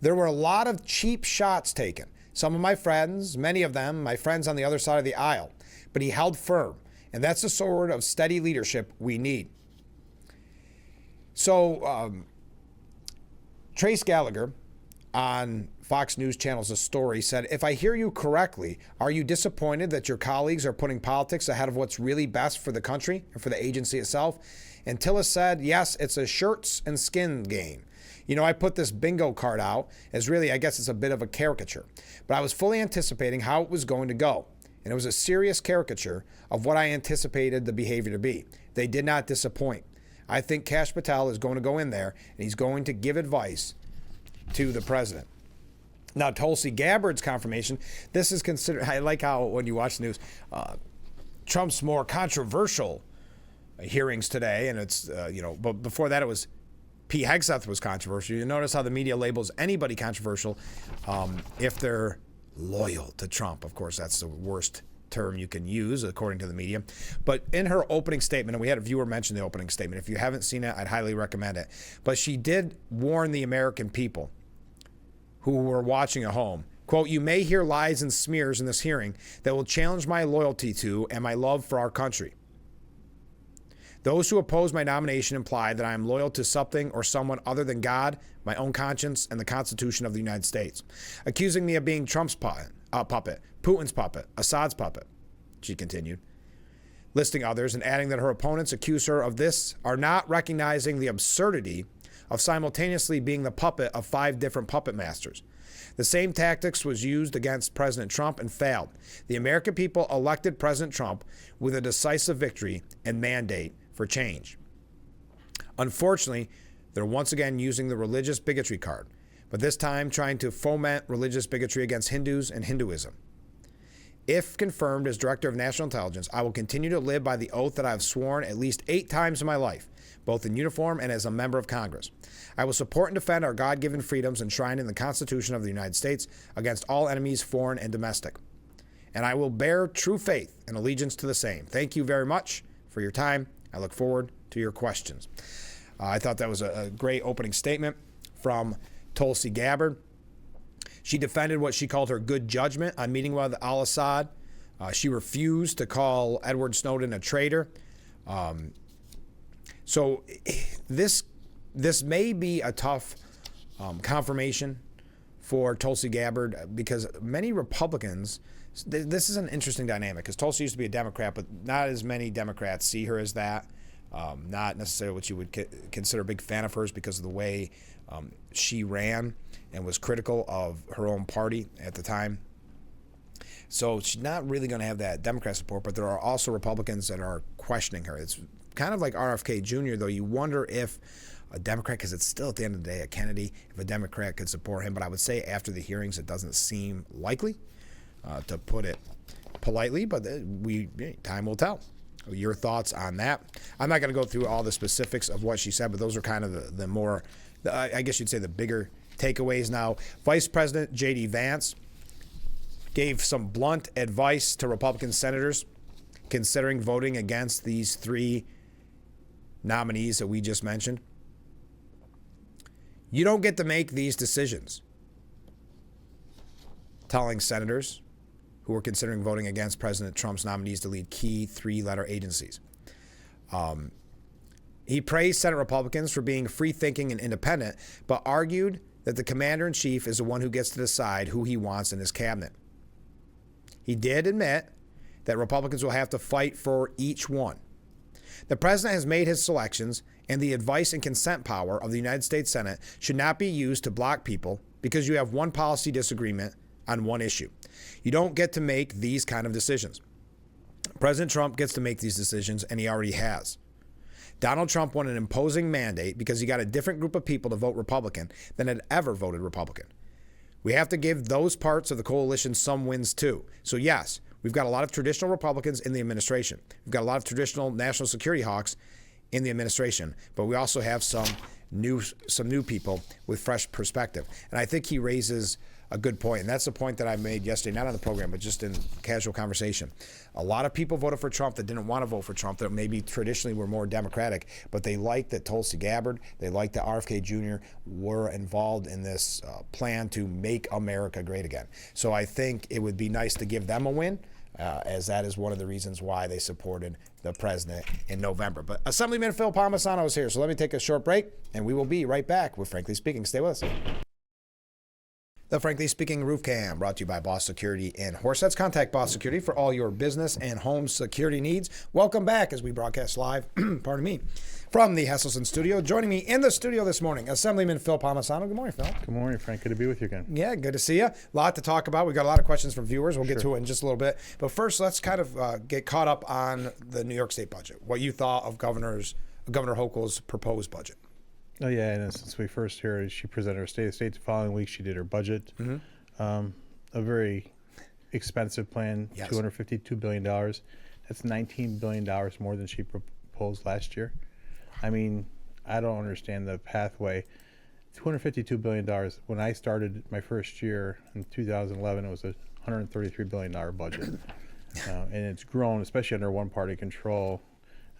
There were a lot of cheap shots taken. Some of my friends, many of them, my friends on the other side of the aisle, but he held firm, and that's the sort of steady leadership we need. So, Trace Gallagher on Fox News Channel's A Story said, if I hear you correctly, are you disappointed that your colleagues are putting politics ahead of what's really best for the country and for the agency itself? And Tillis said, yes, it's a shirts and skin game. You know, I put this bingo card out as really, I guess it's a bit of a caricature, but I was fully anticipating how it was going to go. And it was a serious caricature of what I anticipated the behavior to be. They did not disappoint. I think Kash Patel is going to go in there and he's going to give advice to the president. Now, Tulsi Gabbard's confirmation, this is considered, I like how when you watch the news, Trump's more controversial hearings today, and it's, but before that it was Pete Hegseth was controversial. You notice how the media labels anybody controversial if they're loyal to Trump. Of course, that's the worst term you can use according to the media. But in her opening statement, and we had a viewer mention the opening statement. If you haven't seen it, I'd highly recommend it. But she did warn the American people who were watching at home, quote, you may hear lies and smears in this hearing that will challenge my loyalty to and my love for our country. Those who oppose my nomination imply that I am loyal to something or someone other than God, my own conscience, and the Constitution of the United States, accusing me of being Trump's puppet, Putin's puppet, Assad's puppet, she continued, listing others and adding that her opponents accuse her of this are not recognizing the absurdity of simultaneously being the puppet of 5 different puppet masters. The same tactics was used against President Trump and failed. The American people elected President Trump with a decisive victory and mandate for change. Unfortunately, they're once again using the religious bigotry card, but this time trying to foment religious bigotry against Hindus and Hinduism. If confirmed as Director of National Intelligence, I will continue to live by the oath that I have sworn at least 8 times in my life, both in uniform and as a member of Congress. I will support and defend our God-given freedoms enshrined in the Constitution of the United States against all enemies, foreign and domestic. And I will bear true faith and allegiance to the same. Thank you very much for your time. I look forward to your questions. I thought that was a great opening statement from Tulsi Gabbard. She defended what she called her good judgment on meeting with al-Assad. She refused to call Edward Snowden a traitor. So this may be a tough confirmation for Tulsi Gabbard because many Republicans, this is an interesting dynamic because Tulsi used to be a Democrat, but not as many Democrats see her as that. Not necessarily what you would consider a big fan of hers because of the way she ran and was critical of her own party at the time. So she's not really going to have that Democrat support, but there are also Republicans that are questioning her. It's kind of like RFK Jr., though. You wonder if a Democrat, because it's still at the end of the day a Kennedy, if a Democrat could support him. But I would say after the hearings, it doesn't seem likely, to put it politely, but time will tell. Your thoughts on that? I'm not going to go through all the specifics of what she said, but those are kind of the more, I guess you'd say, the bigger takeaways. Now, Vice President J.D. Vance gave some blunt advice to Republican senators considering voting against these 3 nominees that we just mentioned. You don't get to make these decisions. Telling senators who are considering voting against President Trump's nominees to lead key three-letter agencies. He praised Senate Republicans for being free-thinking and independent, but argued that the commander-in-chief is the one who gets to decide who he wants in his cabinet. He did admit that Republicans will have to fight for each one. The president has made his selections, and the advice and consent power of the United States Senate should not be used to block people because you have one policy disagreement on one issue. You don't get to make these kind of decisions. President Trump gets to make these decisions, and he already has. Donald Trump won an imposing mandate because he got a different group of people to vote Republican than had ever voted Republican. We have to give those parts of the coalition some wins too. So yes, we've got a lot of traditional Republicans in the administration. We've got a lot of traditional national security hawks in the administration, but we also have some new people with fresh perspective. And I think he raises a good point, and that's the point that I made yesterday, not on the program, but just in casual conversation. A lot of people voted for Trump that didn't want to vote for Trump, that maybe traditionally were more Democratic, but they liked that Tulsi Gabbard, they liked that RFK Jr. were involved in this plan to make America great again. So I think it would be nice to give them a win, as that is one of the reasons why they supported the president in November. But Assemblyman Phil Palmesano is here, so let me take a short break, and we will be right back with Frankly Speaking. Stay with us. The Frankly Speaking Roof Cam, brought to you by Boss Security in Horseheads. Contact Boss Security for all your business and home security needs. Welcome back as we broadcast live, pardon me, from the Hesselson studio. Joining me in the studio this morning, Assemblyman Phil Palmesano. Good morning, Phil. Good morning, Frank. Good to be with you again. Yeah, good to see you. A lot to talk about. We've got a lot of questions from viewers. We'll get to it in just a little bit. But first, let's kind of get caught up on the New York State budget. What you thought of Governor Hochul's proposed budget. Oh, yeah, and since we first heard she presented her State of State, the following week she did her budget. A very expensive plan, yes. $252 billion. That's $19 billion more than she proposed last year. I mean, I don't understand the pathway. $252 billion. When I started my first year in 2011, it was a $133 billion budget. And it's grown, especially under one-party control.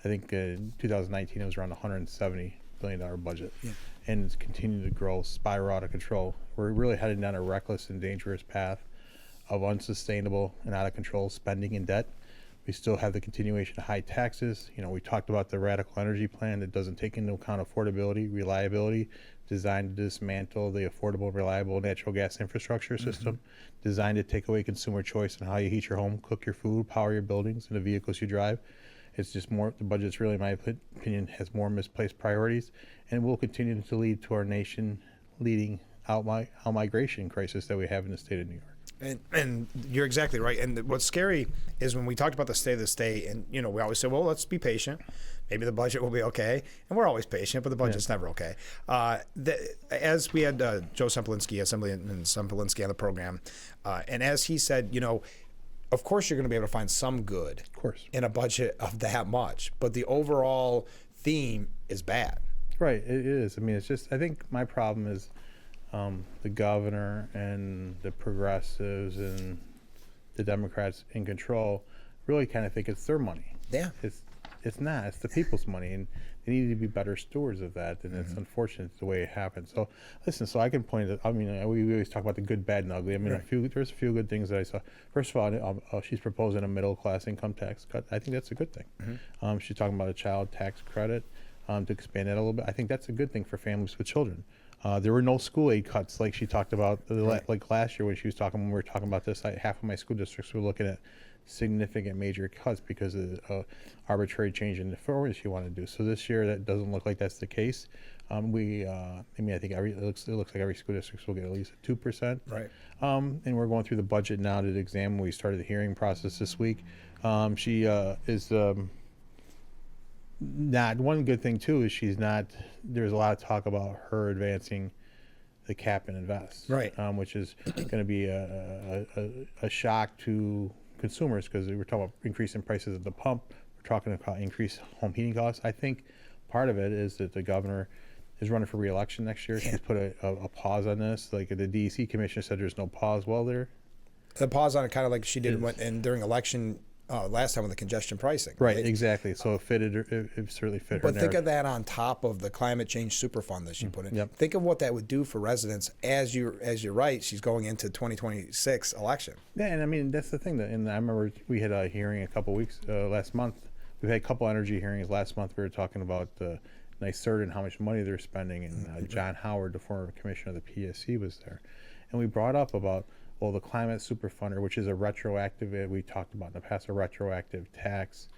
I think in 2019 it was around $170 billion budget, and it's continued to grow, spiral out of control. We're really heading down a reckless and dangerous path of unsustainable and out of control spending and debt. We still have the continuation of high taxes. You know, we talked about the radical energy plan that doesn't take into account affordability, reliability, designed to dismantle the affordable, reliable natural gas infrastructure system, designed to take away consumer choice in how you heat your home, cook your food, power your buildings, and the vehicles you drive. It's just more, the budget's really, in my opinion, has more misplaced priorities, and will continue to lead to our nation leading out migration crisis that we have in the state of New York. And you're exactly right. And what's scary is when we talked about the state of the state, and you know, we always say, well, let's be patient. Maybe the budget will be okay. And we're always patient, but the budget's never okay. As we had Joe Semplinsky, Assemblyman Semplinsky on the program, and as he said, you know, of course, you're going to be able to find some good in a budget of that much, but the overall theme is bad. Right, it is. I mean, it's just, I think my problem is the governor and the progressives and the Democrats in control really kind of think it's their money. Yeah. It's not. It's the people's money, and they need to be better stewards of that, and it's unfortunate the way it happens. So, listen, so I can point it, I mean, we always talk about the good, bad, and ugly. I mean, there's a few good things that I saw. First of all, she's proposing a middle-class income tax cut. I think that's a good thing. She's talking about a child tax credit to expand that a little bit. I think that's a good thing for families with children. There were no school aid cuts like she talked about like last year when she was talking, when we were talking about this. Half of my school districts were looking at significant major cuts because of arbitrary change in the formulas you want to do. So this year that doesn't look like that's the case. I mean, I think it looks like every school district will get at least a 2%. Right. And we're going through the budget now to examine. We started the hearing process this week. She is not, one good thing too is she's not, there's a lot of talk about her advancing the cap and invest, right? Which is going to be a shock to consumers, because we're talking about increasing prices at the pump. We're talking about increased home heating costs. I think part of it is that the governor is running for re-election next year. She's put a pause on this. Like the DEC commissioner said, there's no pause. Well, there. The pause on it, kind of like she did during election last time with the congestion pricing. Right, exactly. So it certainly fit her But think narrative. of that on top of the climate change super fund that she put in. Yep. Think of what that would do for residents as you're right. She's going into 2026 election. Yeah, and I mean, that's the thing. And I remember we had a hearing a couple weeks last month. We've had a couple energy hearings last month. We were talking about NYSERDA and how much money they're spending. And John Howard, the former commissioner of the PSC, was there. And we brought up about, well, the climate superfunder, which is a retroactive, we talked about in the past, a retroactive tax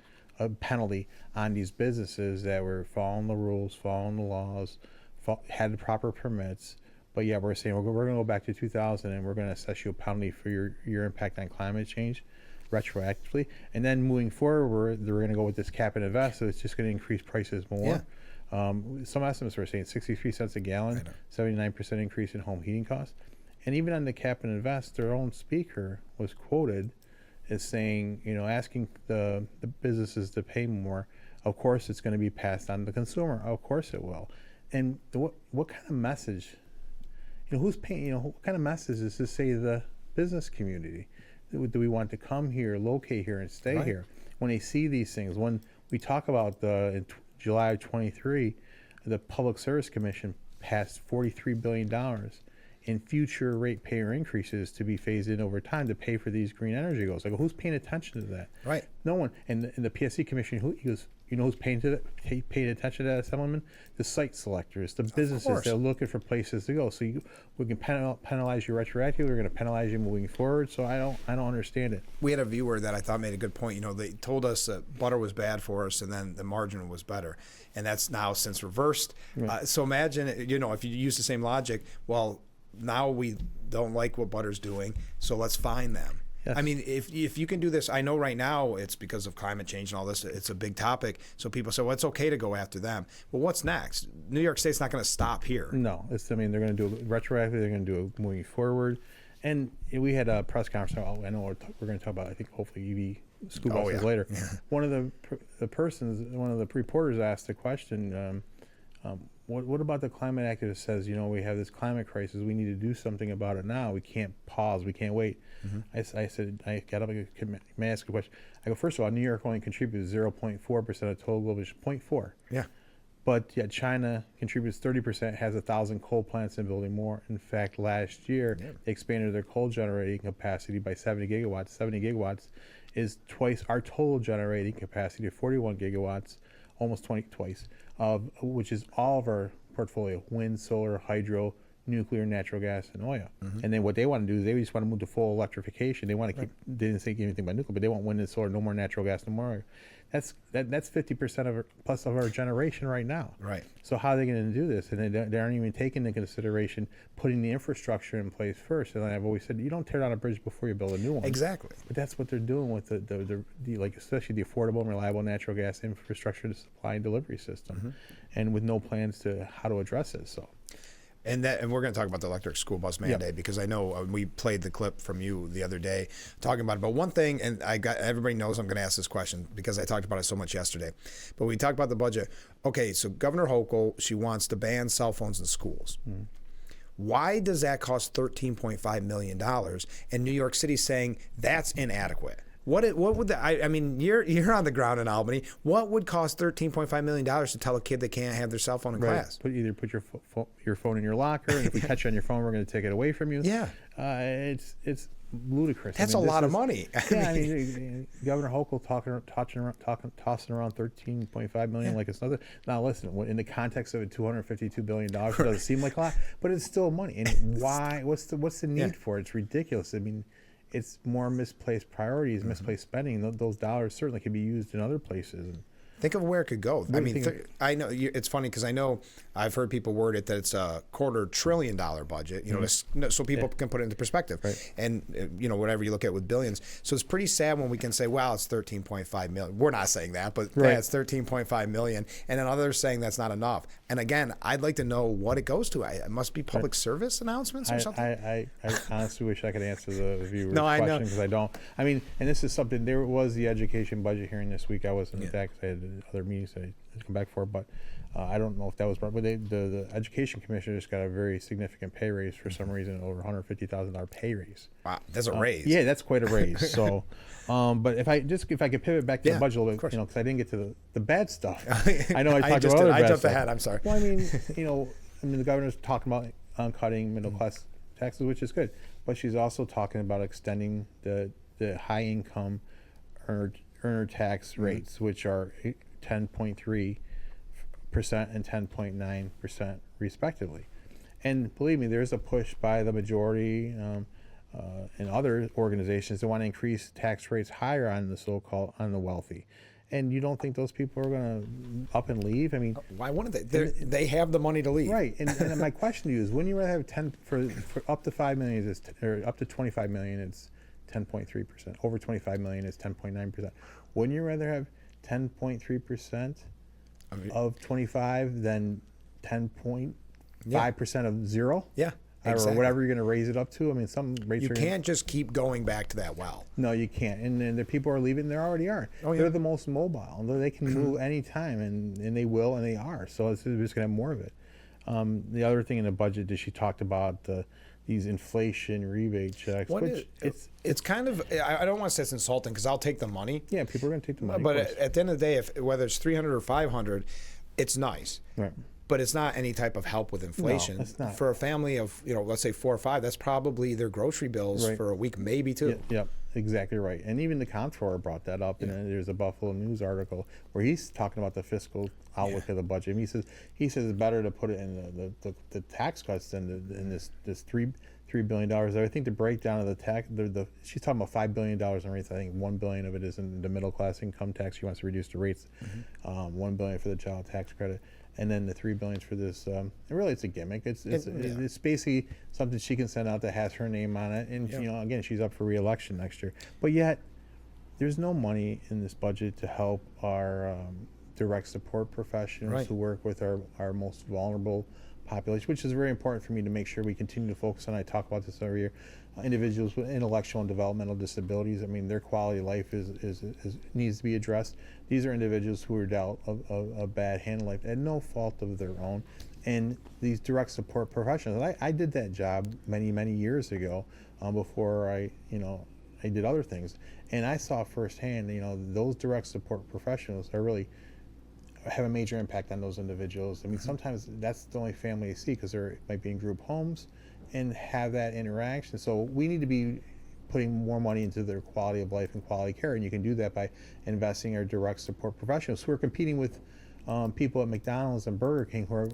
penalty on these businesses that were following the rules, following the laws, had the proper permits. But yeah, we're saying we're going to go back to 2000 and we're going to assess you a penalty for your impact on climate change retroactively. And then moving forward, they're going to go with this cap and invest, so it's just going to increase prices more. Yeah. Some estimates were saying 63 cents a gallon, 79% increase in home heating costs. And even on the cap and invest, their own speaker was quoted as saying, asking the businesses to pay more. Of course, it's going to be passed on to the consumer. Of course, it will. And what kind of message? Who's paying? What kind of message is this say to the business community? Do we want to come here, locate here, and stay here? When they see these things, when we talk about in July of 23, the Public Service Commission passed $43 billion in future ratepayer increases to be phased in over time to pay for these green energy goals. Like, who's paying attention to that? Right. No one. And the PSC Commission, who's paying attention to that, Assemblyman? The site selectors, the businesses that are looking for places to go. So we can penalize you retroactively. We're going to penalize you moving forward. So I don't understand it. We had a viewer that I thought made a good point. They told us that butter was bad for us, and then the margin was better, and that's now since reversed. Right. So imagine, if you use the same logic, well, now we don't like what butter's doing, so let's fine them. Yes. I mean, if you can do this, I know right now it's because of climate change and all this, it's a big topic, so people say, well, it's okay to go after them. Well, what's next? New York State's not going to stop here. No, they're going to do it retroactively, they're going to do it moving forward. And we had a press conference, I know we're going to talk about, I think, hopefully EV school buses later. Yeah. One of the reporters asked the question, what about the climate activist says, we have this climate crisis, we need to do something about it now, we can't pause, we can't wait. Mm-hmm. I said, I got up, may I ask a question? I go, first of all, New York only contributes 0.4% of total global emissions, 0.4. Yeah. But yet China contributes 30%, has 1,000 coal plants and building more. In fact, last year, they expanded their coal generating capacity by 70 gigawatts. 70 gigawatts is twice our total generating capacity of 41 gigawatts, almost twice, which is all of our portfolio: wind, solar, hydro, nuclear, natural gas, and oil. Mm-hmm. And then what they want to do is they just want to move to full electrification. They want to keep. They didn't say anything about nuclear, but they want wind and solar, no more natural gas, no more oil. That's 50% plus of our generation right now. Right. So how are they going to do this? And they aren't even taking into consideration putting the infrastructure in place first. And I've always said, you don't tear down a bridge before you build a new one. Exactly. But that's what they're doing with the especially the affordable and reliable natural gas infrastructure to supply and delivery system, and with no plans to how to address it. So. And we're going to talk about the electric school bus mandate, because I know we played the clip from you the other day talking about it. But one thing, and everybody knows I'm going to ask this question because I talked about it so much yesterday. But we talked about the budget. Okay, so Governor Hochul, she wants to ban cell phones in schools. Mm-hmm. Why does that cost $13.5 million? And New York City's saying that's inadequate. What would I mean, you're on the ground in Albany. What would cost $13.5 million to tell a kid they can't have their cell phone in class? Either put your phone in your locker, and if we catch you on your phone, we're going to take it away from you. Yeah, it's ludicrous. That's a lot of money. Governor Hochul tossing around $13.5 million like it's nothing. Now listen, in the context of $252 billion, it doesn't seem like a lot, but it's still money. And why? What's the need for it? It's ridiculous. I mean, it's more misplaced priorities, misplaced spending. Those dollars certainly can be used in other places. Think of where it could go. I mean, I know it's funny because I know I've heard people word it that it's a $250 billion budget, so people can put it into perspective. Right. And, whatever you look at with billions. So it's pretty sad when we can say, wow, it's $13.5 million. We're not saying that, but it's $13.5 million. And then others saying that's not enough. And again, I'd like to know what it goes to. It must be public service announcements or something. I honestly wish I could answer the viewer's question because I don't. I mean, and this is something, there was the education budget hearing this week. I wasn't back because I had other meetings that I come back for, but I don't know if that was brought. But the education commissioner just got a very significant pay raise for some reason, over $150,000 pay raise. Wow, that's a raise. Yeah, that's quite a raise. So, but if I could pivot back to the budget a little bit, because I didn't get to the bad stuff. I know I talked about other bad stuff. I jumped ahead. I'm sorry. Well, I mean, the governor's talking about cutting middle class taxes, which is good, but she's also talking about extending the high income earner tax rates, which are 10.3% and 10.9% respectively. And believe me, there's a push by the majority and other organizations that want to increase tax rates higher on on the wealthy. And you don't think those people are going to up and leave? I mean, why wouldn't they? They have the money to leave, right? And my question to you is: wouldn't you rather have 10 for up to 5 million, or up to 25 million? It's 10.3%. Over 25 million is 10.9%. Wouldn't you rather have 10.3% of 25 than 10.5% of zero? Yeah. Exactly. Or whatever you're going to raise it up to. I mean, some rates you can't just keep going back to that well. No, you can't. And the people are leaving. They already are. Oh, yeah. They're the most mobile. They can move anytime, and they will, and they are. So it's just going to have more of it. The other thing in the budget that she talked about, these inflation rebate checks. It's kind of, I don't want to say it's insulting because I'll take the money. Yeah, people are going to take the money. But at the end of the day, whether it's 300 or 500, it's nice. Right. But it's not any type of help with inflation. No, it's not. For a family of, let's say 4 or 5, that's probably their grocery bills for a week, maybe 2. Yep, exactly right. And even the comptroller brought that up. And there's a Buffalo News article where he's talking about the fiscal outlook of the budget. And he says it's better to put it in the tax cuts than in this $3 billion. I think the breakdown of the tax, she's talking about $5 billion in rates. I think $1 billion of it is in the middle class income tax. She wants to reduce the rates. $1 billion for the child tax credit. And then the $3 billion for this. And really, it's a gimmick. It's basically something she can send out that has her name on it. And again, she's up for re-election next year. But yet, there's no money in this budget to help our direct support professionals who work with our most vulnerable population, which is very important for me to make sure we continue to focus on. I talk about this every year. Individuals with intellectual and developmental disabilities. I mean, their quality of life needs to be addressed. These are individuals who are dealt a bad hand in life at no fault of their own. And these direct support professionals, I did that job many years ago before I did other things, and I saw firsthand, those direct support professionals are really have a major impact on those individuals. I mean, sometimes that's the only family you see because they might be in group homes and have that interaction. So we need to be putting more money into their quality of life and quality care, and you can do that by investing in our direct support professionals who are competing with people at McDonald's and Burger King who are,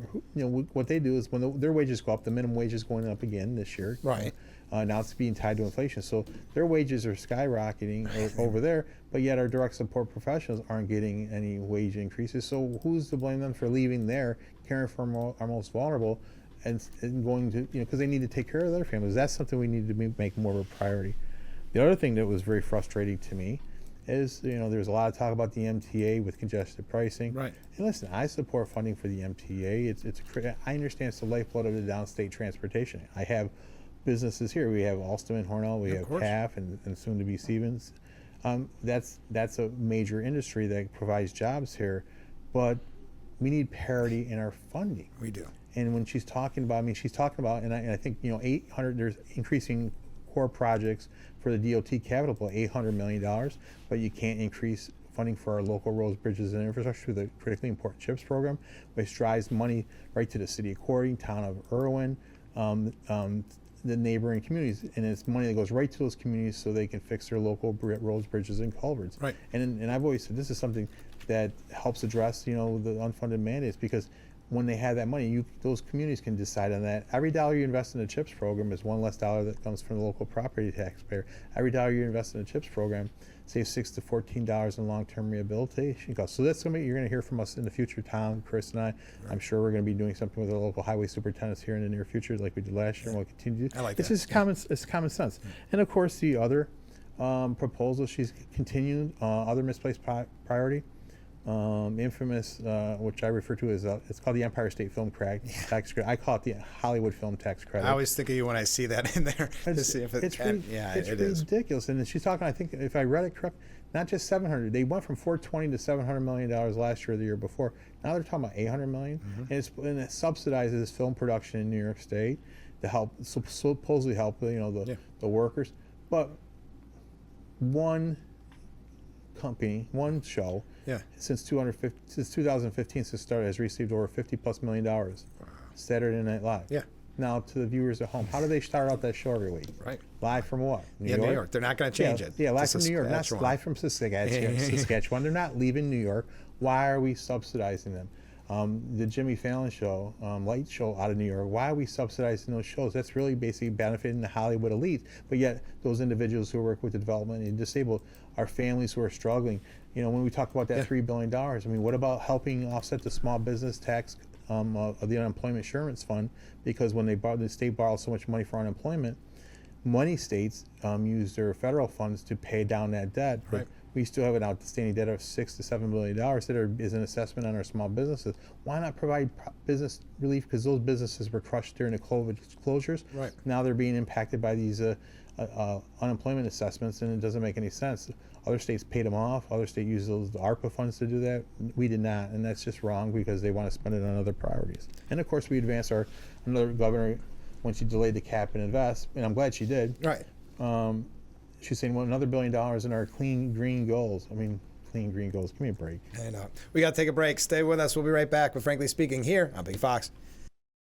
what they do is when their wages go up, the minimum wage is going up again this year. Right. Now it's being tied to inflation. So their wages are skyrocketing over there, but yet our direct support professionals aren't getting any wage increases. So who's to blame them for leaving there, caring for our most vulnerable, and going to, because they need to take care of their families? That's something we need to make more of a priority. The other thing that was very frustrating to me is, there's a lot of talk about the MTA with congested pricing. Right. And listen, I support funding for the MTA. I understand it's the lifeblood of the downstate transportation. I have businesses here. We have Alstom, Hornell, we have CAF, and soon to be Stevens. That's a major industry that provides jobs here, but we need parity in our funding. We do. And when she's talking about, and I think 800. There's increasing core projects for the DOT capital plan, $800 million, but you can't increase funding for our local roads, bridges, and infrastructure through the critically important CHIPS program, which drives money right to the city of Corning, town of Irwin, the neighboring communities, and it's money that goes right to those communities so they can fix their local roads, bridges, and culverts. Right. And I've always said this is something that helps address the unfunded mandates, because when they have that money, those communities can decide on that. Every dollar you invest in the CHIPS program is one less dollar that comes from the local property taxpayer. Every dollar you invest in the CHIPS program saves $6 to $14 in long-term rehabilitation costs. So that's something you're going to hear from us in the future. Tom, Chris, and I. Right. I'm sure we're going to be doing something with our local highway superintendents here in the near future, like we did last year, and we'll continue to do. I like that. It's common sense. Mm-hmm. And of course, the other proposal she's continued, other misplaced priority. Infamous, which I refer to as it's called the Empire State Film Tax Credit. I call it the Hollywood Film Tax Credit. I always think of you when I see that in there. It's ridiculous. And she's talking, I think if I read it correct, not just 700. They went from 420 to 700 million dollars last year or the year before. Now they're talking about 800 million, and it subsidizes film production in New York State to help supposedly help the workers. But one company, one show, since 2015, since it started, has received over $50+ million. Saturday Night Live. Yeah. Now to the viewers at home, how do they start out that show every week? Right. Live from what? New York. They're not going to change it. Yeah, live from New York, not live from Saskatchewan. They're not leaving New York. Why are we subsidizing them? The Jimmy Fallon show, Light Show out of New York, why are we subsidizing those shows? That's really basically benefiting the Hollywood elite. But yet, those individuals who work with the development and disabled, our families who are struggling, when we talk about that $3 billion, I mean, what about helping offset the small business tax of the unemployment insurance fund? Because when the state borrows so much money for unemployment, many states use their federal funds to pay down that debt. But we still have an outstanding debt of $6 to $7 billion that is an assessment on our small businesses. Why not provide business relief? Because those businesses were crushed during the COVID closures. Right. Now they're being impacted by these unemployment assessments, and it doesn't make any sense. Other states paid them off. Other states used those ARPA funds to do that. We did not, and that's just wrong because they want to spend it on other priorities. And of course, we advanced another governor when she delayed the cap and invest, and I'm glad she did. Right. She's saying, well, another $1 billion in our clean green goals. I mean, clean green goals. Give me a break. I know. We got to take a break. Stay with us. We'll be right back with Frankly Speaking here on Big Fox.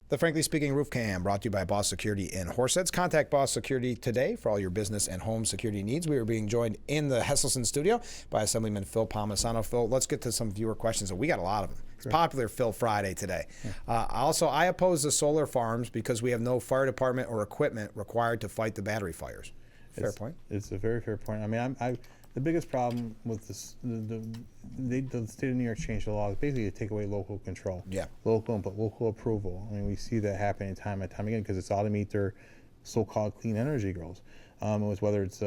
The Frankly Speaking Roof Cam brought to you by Boss Security in Horseheads. Contact Boss Security today for all your business and home security needs. We are being joined in the Hesselson studio by Assemblyman Phil Palmesano. Phil, let's get to some viewer questions. We got a lot of them. It's popular Phil Friday today. Yeah. I oppose the solar farms because we have no fire department or equipment required to fight the battery fires. Fair point. It's a very fair point. I mean, the biggest problem with this, the state of New York changed the law is basically to take away local control. Yeah. Local approval. I mean, we see that happening time and time again because it's all to meet their so-called clean energy goals. Whether it's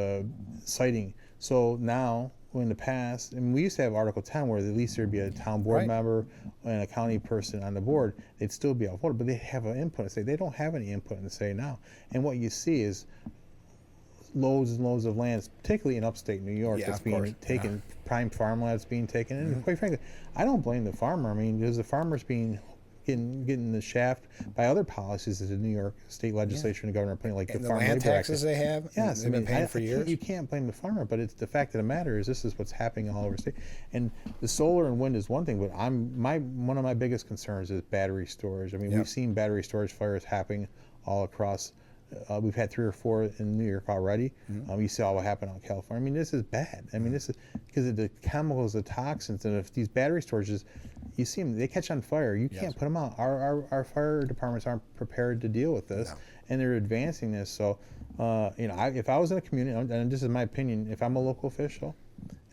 siting. So now, in the past, and we used to have Article 10 where at least there'd be a town board member and a county person on the board. They'd still be outvoted, but they have an input. They don't have any input in the say now. And what you see is loads and loads of land, particularly in upstate New York, that's being taken, prime farmland that's being taken. And quite frankly, I don't blame the farmer. I mean, because the farmer's getting the shaft by other policies that the New York state legislature and the governor are putting, like and the farm land taxes they have. Yes, they've been paying for years. You can't blame the farmer, but it's the fact of the matter is this is what's happening all over the state. And the solar and wind is one thing, but one of my biggest concerns is battery storage. I mean, we've seen battery storage fires happening all across. We've had 3 or 4 in New York already. You saw what happened out in California. I mean, this is bad. I mean, this is because of the chemicals, the toxins, and if these battery storages, you see them, they catch on fire. You can't put them out. Our fire departments aren't prepared to deal with this, and they're advancing this. So, if I was in a community, and this is my opinion, if I'm a local official,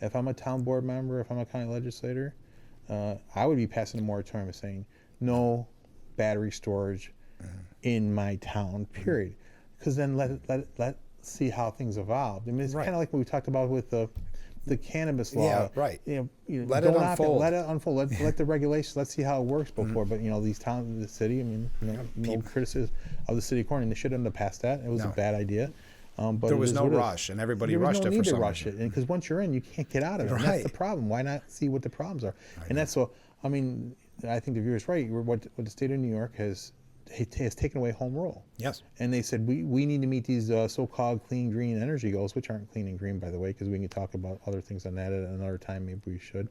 if I'm a town board member, if I'm a county legislator, I would be passing a moratorium saying no battery storage in my town, period. Because then let's see how things evolve. I mean, it's kind of like what we talked about with the cannabis law. Yeah, right. Let it unfold. Let it unfold. Let the regulations. Let's see how it works before. But these towns, the city. I mean, no criticism of the city of Corning. They shouldn't have passed that. It was a bad idea. But there was no rush, and everybody rushed it for some reason. Because once you're in, you can't get out of it. And that's the problem. Why not see what the problems are? And that's so. I mean, I think the viewer's right. What the state of New York has taken away home rule. Yes. And they said we need to meet these so-called clean green energy goals, which aren't clean and green, by the way, because we can talk about other things on that at another time. Maybe we should.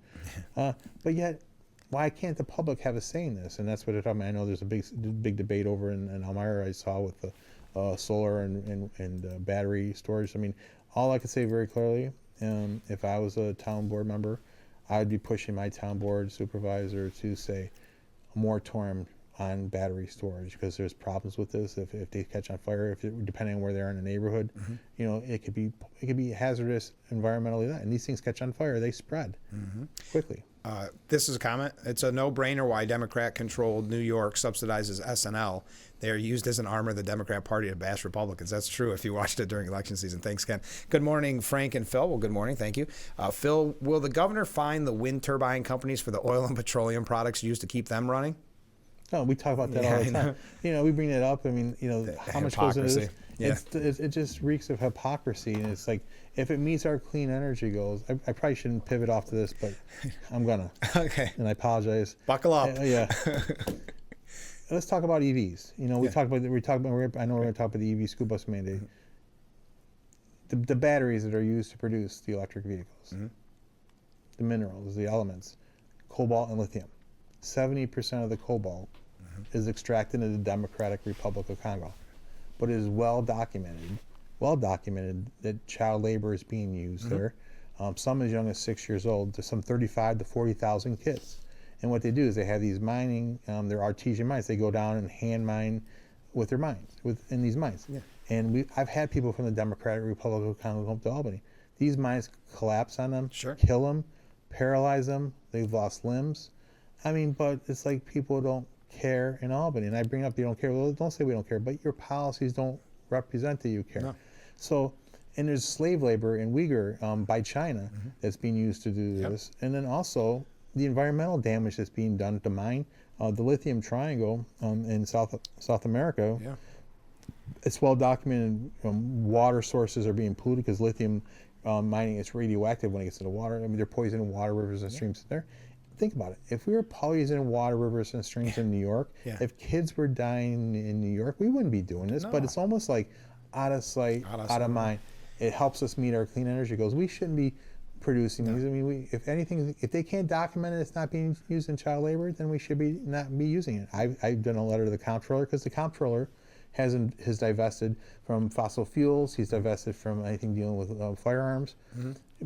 But yet, why can't the public have a say in this? And that's what I know there's a big debate over in Elmira I saw with the solar and battery storage. I mean, all I could say very clearly, if I was a town board member, I'd be pushing my town board supervisor to say a moratorium on battery storage because there's problems with this. If they catch on fire, depending on where they are in the neighborhood, it could be hazardous environmental event. And these things catch on fire, they spread quickly. This is a comment. It's a no-brainer why Democrat-controlled New York subsidizes SNL. They are used as an arm of the Democrat Party to bash Republicans. That's true if you watched it during election season. Thanks, Ken. Good morning, Frank and Phil. Well, good morning. Thank you. Phil, will the governor fine the wind turbine companies for the oil and petroleum products used to keep them running? No, we talk about that all the time. We bring that up. I mean, how much goes into this? Yeah. It just reeks of hypocrisy, and it's like, if it meets our clean energy goals, I probably shouldn't pivot off to this, but I'm gonna. Okay. And I apologize. Buckle up. Yeah. Let's talk about EVs. You know, we talked about. I know we're going to talk about the EV school bus mandate. The batteries that are used to produce the electric vehicles, the minerals, the elements, cobalt and lithium. 70% of the cobalt is extracted in the Democratic Republic of Congo, but it is well documented that child labor is being used there. Some as young as 6 years old, to some 35 to 40,000 kids. And what they do is they have these mining, they're artesian mines. They go down and hand mine with their mines, in these mines. Yeah. And I've had people from the Democratic Republic of Congo come to Albany. These mines collapse on them, kill them, paralyze them. They've lost limbs. I mean, but it's like people don't care in Albany. And I bring up, you don't care. Well, don't say we don't care, but your policies don't represent that you care. No. So, and there's slave labor in Uyghur by China that's being used to do this. And then also the environmental damage that's being done to mine. The lithium triangle in South America, it's well documented. Water sources are being polluted because lithium mining is radioactive when it gets to the water. I mean, they're poisoning water, rivers, and streams there. Think about it. If we were poisoning water, rivers, and streams in New York, if kids were dying in New York, we wouldn't be doing this. No. But it's almost like out of sight, out of mind. It helps us meet our clean energy goals. We shouldn't be producing these. I mean, if anything, if they can't document it, it's not being used in child labor, then we should not be using it. I've done a letter to the comptroller because the comptroller has divested from fossil fuels. He's divested from anything dealing with firearms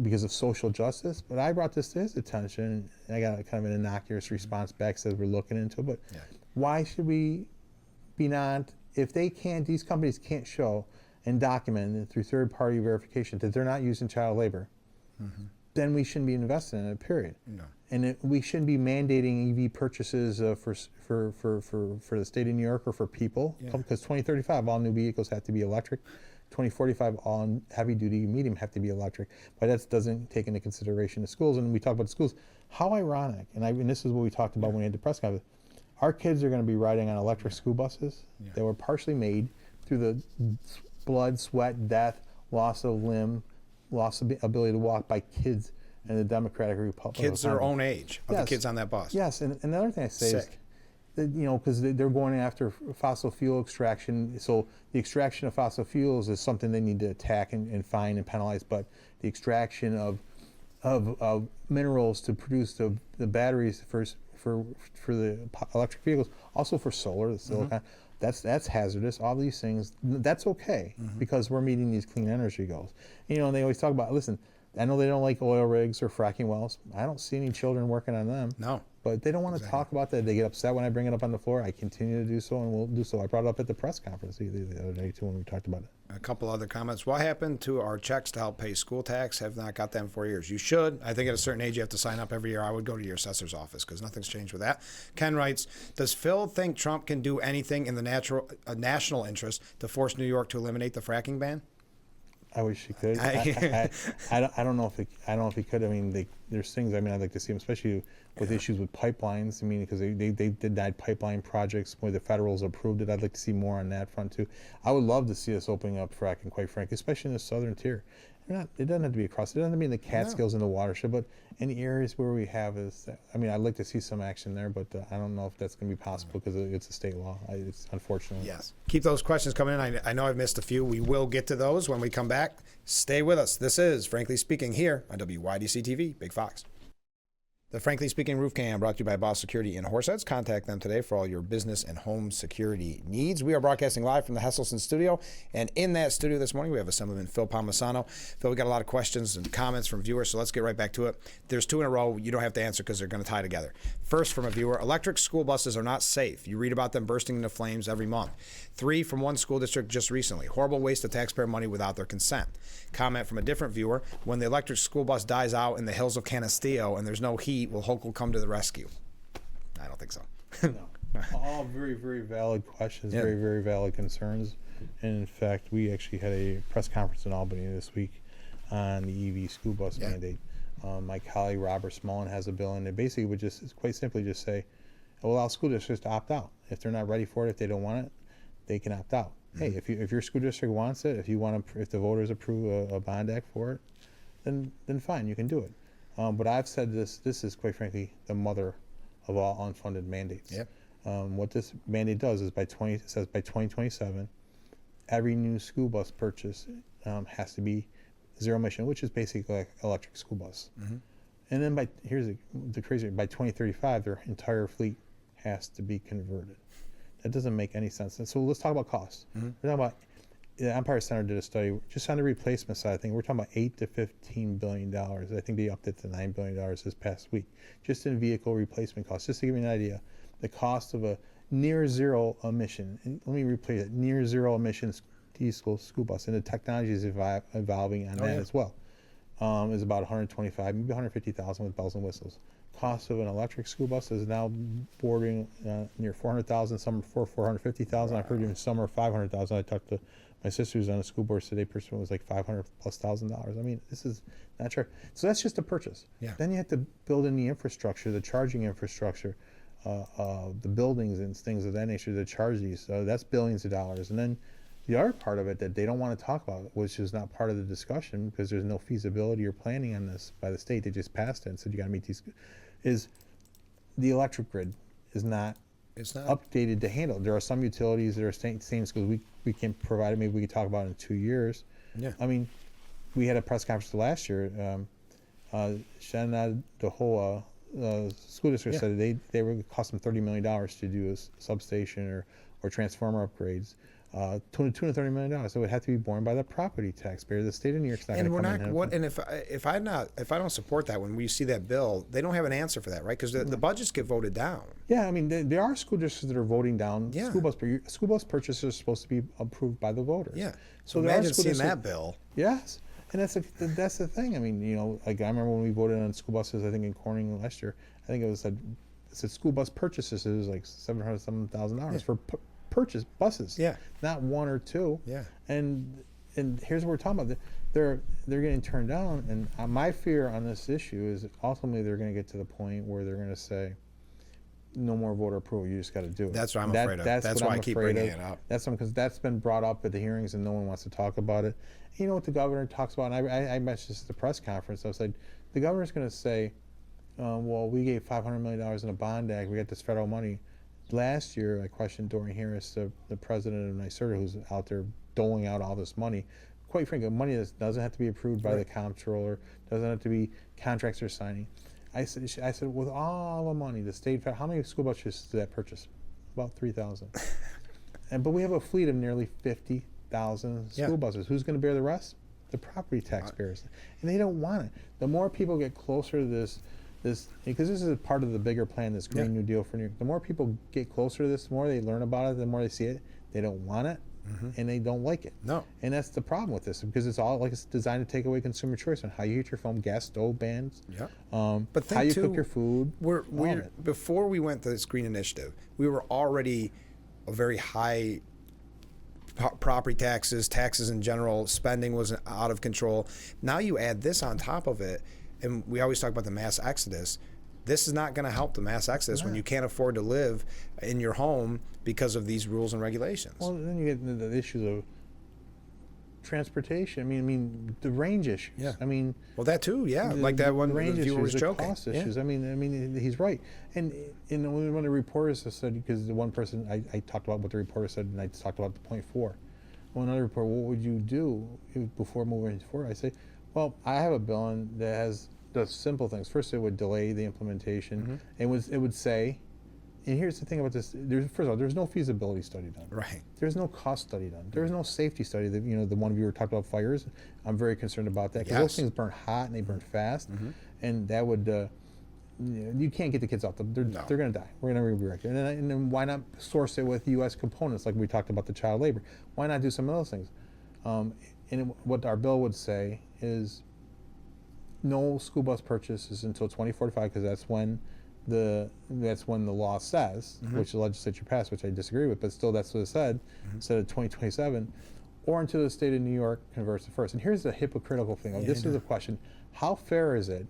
because of social justice. But I brought this to his attention, and I got kind of an innocuous response back, says we're looking into it. But why should we be not, if they can't, these companies can't show and document through third-party verification that they're not using child labor, then we shouldn't be investing in it, period. No. And we shouldn't be mandating EV purchases for the state of New York or for people, because 2035 all new vehicles have to be electric. 2045 all heavy-duty medium have to be electric. But that doesn't take into consideration the schools. And we talk about the schools. How ironic, and this is what we talked about when we had the press conference. Our kids are going to be riding on electric school buses that were partially made through the blood, sweat, death, loss of limb, loss of ability to walk by kids in the Democratic Republic. Kids their own age of the kids on that bus. Yes, and another thing I say is, that, you know, because they're going after fossil fuel extraction, so the extraction of fossil fuels is something they need to attack and fine and penalize, but the extraction of minerals to produce the batteries for the electric vehicles, also for solar, the silicon, that's hazardous. All these things, that's okay because we're meeting these clean energy goals. You know, and they always talk about, listen, I know they don't like oil rigs or fracking wells. I don't see any children working on them. No. But they don't want to talk about that. They get upset when I bring it up on the floor. I continue to do so, and will do so. I brought it up at the press conference the other day, too, when we talked about it. A couple other comments. What happened to our checks to help pay school tax? Have not got them in 4 years. You should. I think at a certain age you have to sign up every year. I would go to your assessor's office because nothing's changed with that. Ken writes, does Phil think Trump can do anything in the national interest to force New York to eliminate the fracking ban? I wish he could. I don't know if he could. I mean, there's things. I mean, I'd like to see him, especially with issues with pipelines. I mean, because they denied pipeline projects where the federals approved it. I'd like to see more on that front too. I would love to see us opening up fracking, quite frankly, especially in the southern tier. It doesn't have to be across. It doesn't have to be in the Catskills in the watershed, but in the areas where we have is. I mean, I'd like to see some action there, but I don't know if that's going to be possible because it's a state law. It's unfortunately. Yes. Keep those questions coming in. I know I've missed a few. We will get to those when we come back. Stay with us. This is Frankly Speaking here on WYDC TV, Big Fox. The Frankly Speaking Roof Cam brought to you by Boss Security in Horseheads. Contact them today for all your business and home security needs. We are broadcasting live from the Hesselson studio, and in that studio this morning we have Assemblyman Phil Palmesano. Phil, we got a lot of questions and comments from viewers, so let's get right back to it. There's two in a row. You don't have to answer because they're going to tie together. First, from a viewer, electric school buses are not safe. You read about them bursting into flames every month. 3 from one school district just recently. Horrible waste of taxpayer money without their consent. Comment from a different viewer, when the electric school bus dies out in the hills of Canastillo and there's no heat, will Hochul come to the rescue? I don't think so. No. All very, very valid questions, very, very valid concerns. And in fact, we actually had a press conference in Albany this week on the EV school bus mandate. My colleague Robert Smullen has a bill, and it basically would just quite simply just say, allow school districts to opt out. If they're not ready for it, if they don't want it, they can opt out. Hey, if your school district wants it, if the voters approve a bond act for it, then fine, you can do it. But I've said this is quite frankly the mother of all unfunded mandates. Yep. What this mandate does is it says by 2027, every new school bus purchase has to be zero emission, which is basically like electric school bus. And then here's the crazy, by 2035, their entire fleet has to be converted. That doesn't make any sense. And so let's talk about costs. We're talking about, the Empire Center did a study just on the replacement side. I think we're talking about $8 to $15 billion. I think they upped it to $9 billion this past week, just in vehicle replacement costs. Just to give you an idea, the cost of a near zero emission, and let me replace it, near zero emissions diesel school bus, and the technology is evolving on that as well, is about 125, maybe 150,000 with bells and whistles. Cost of an electric school bus is now bordering near 400,000, some for 450,000. I've heard even some are 500,000. I talked to my sister who's on the school board today. Person was like $500,000+. I mean, this is not true. So that's just a purchase. Yeah. Then you have to build in the infrastructure, the charging infrastructure, the buildings and things of that nature to charge these. So that's billions of dollars. And then the other part of it that they don't want to talk about, which is not part of the discussion because there's no feasibility or planning on this by the state. They just passed it and said you got to meet these. Is the electric grid is not updated to handle. There are some utilities that are saying schools we can provide it. Maybe we could talk about it in 2 years. Yeah. I mean, we had a press conference last year. Shannon, the whole school district said they were cost them $30 million to do a substation or transformer upgrades. $230 million. So it would have to be borne by the property taxpayer. The state of New York's not going to come in. And if I don't support that, when we see that bill, they don't have an answer for that, right? Because the budgets get voted down. Yeah, I mean there are school districts that are voting down school bus. School bus purchases are supposed to be approved by the voters. Yeah. So imagine seeing that bill. Yes, and that's the thing. I mean, like I remember when we voted on school buses. I think in Corning last year. I think it said school bus purchases. It was like $700,000 for purchase buses, not one or two. And here's what we're talking about. They're getting turned down, and my fear on this issue is ultimately they're going to get to the point where they're going to say, no more voter approval. You just got to do it. That's what I'm afraid of. That's why I keep bringing it up. That's because that's been brought up at the hearings and no one wants to talk about it. And you know what the governor talks about? And I mentioned this at the press conference. I said the governor's going to say, well, we gave $500 million in a bond act. We got this federal money. Last year, I questioned Dorian Harris, the president of NYSERDA, who's out there doling out all this money. Quite frankly, money that doesn't have to be approved by the comptroller, doesn't have to be contracts they're signing. I said, with all the money, the state, how many school buses did that purchase? About 3,000. But we have a fleet of nearly 50,000 school buses. Who's going to bear the rest? The property taxpayers. And they don't want it. The more people get closer to this, because this is a part of the bigger plan, this Green New Deal for New York. The more people get closer to this, the more they learn about it, the more they see it. They don't want it, and they don't like it. No. And that's the problem with this, because it's all it's designed to take away consumer choice on how you heat your home, gas stove bans, but how you cook your food. Before we went to this Green Initiative, we were already a very high property taxes in general. Spending was out of control. Now you add this on top of it. And we always talk about the mass exodus. This is not going to help the mass exodus when you can't afford to live in your home because of these rules and regulations. Well, then you get into the issues of transportation. I mean the range issues. Yeah. I mean, well, that too. Yeah, like that one range viewer was issues, joking. The cost issues. I mean, he's right. And when the reporters said, because the one person I talked about what the reporter said, and I talked about the 0.4. Well, another report, what would you do before moving forward? I say, well, I have a bill that does simple things. First, it would delay the implementation. It would say, and here's the thing about this: first of all, there's no feasibility study done. Right. There's no cost study done. There's no safety study. That the one of you were talking about fires. I'm very concerned about that because those things burn hot and they burn fast, and that would you can't get the kids out. They're going to die. We're going to be wrecked. And then why not source it with U.S. components like we talked about the child labor? Why not do some of those things? And what our bill would say is no school bus purchases until 2045, because that's when the law says, which the legislature passed, which I disagree with, but still that's what it said, instead of 2027, or until the state of New York converts it first. And here's the hypocritical thing. This is the question: how fair is it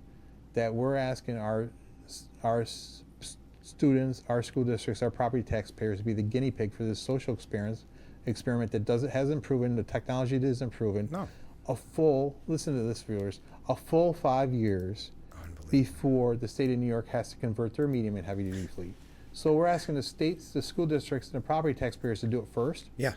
that we're asking our students, our school districts, our property taxpayers to be the guinea pig for this social experiment experiment that hasn't proven, the technology isn't proven. No. Listen to this, viewers, a full 5 years before the state of New York has to convert their medium and heavy duty fleet. So we're asking the states, the school districts, and the property taxpayers to do it first. Yeah.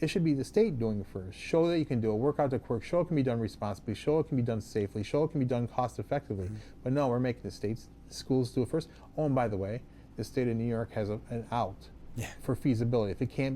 It should be the state doing it first. Show that you can do it, work out the quirks, show it can be done responsibly, show it can be done safely, show it can be done cost effectively. But no, we're making the schools do it first. Oh, and by the way, the state of New York has an out for feasibility.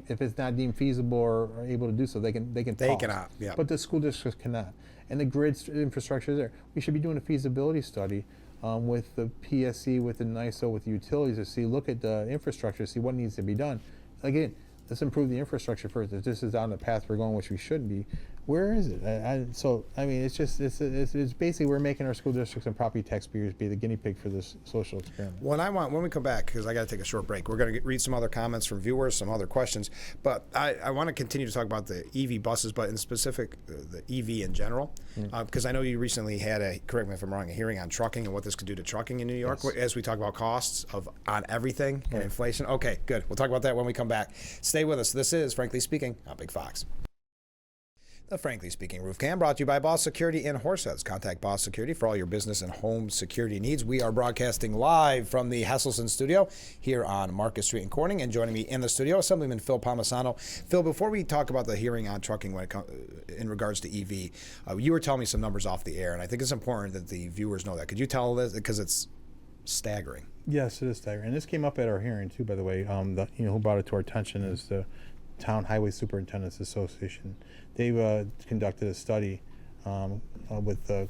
If it's not deemed feasible or able to do so, they can out. Yeah. But the school districts cannot. And the grid infrastructure is there. We should be doing a feasibility study with the PSC, with the NISO, with the utilities to see, look at the infrastructure, see what needs to be done. Again, let's improve the infrastructure first. If this is down the path we're going, which we shouldn't be, where is it? It's basically we're making our school districts and property taxpayers be the guinea pig for this social experiment. When we come back, because I got to take a short break, we're going to read some other comments from viewers, some other questions, but I want to continue to talk about the EV buses, but in specific, the EV in general, because I know you recently had correct me if I'm wrong, a hearing on trucking and what this could do to trucking in New York, as we talk about costs on everything and inflation. Okay, good. We'll talk about that when we come back. Stay with us. This is Frankly Speaking on Big Fox. The Frankly Speaking Roof Cam brought to you by Boss Security in Horseheads. Contact Boss Security for all your business and home security needs. We are broadcasting live from the Hesselson studio here on Market Street in Corning. And joining me in the studio, Assemblyman Phil Palmesano. Phil, before we talk about the hearing on trucking in regards to EV, you were telling me some numbers off the air, and I think it's important that the viewers know that. Could you tell this? Because it's staggering. Yes, it is staggering. And this came up at our hearing, too, by the way. Who brought it to our attention is the Town Highway Superintendents Association. They've conducted a study with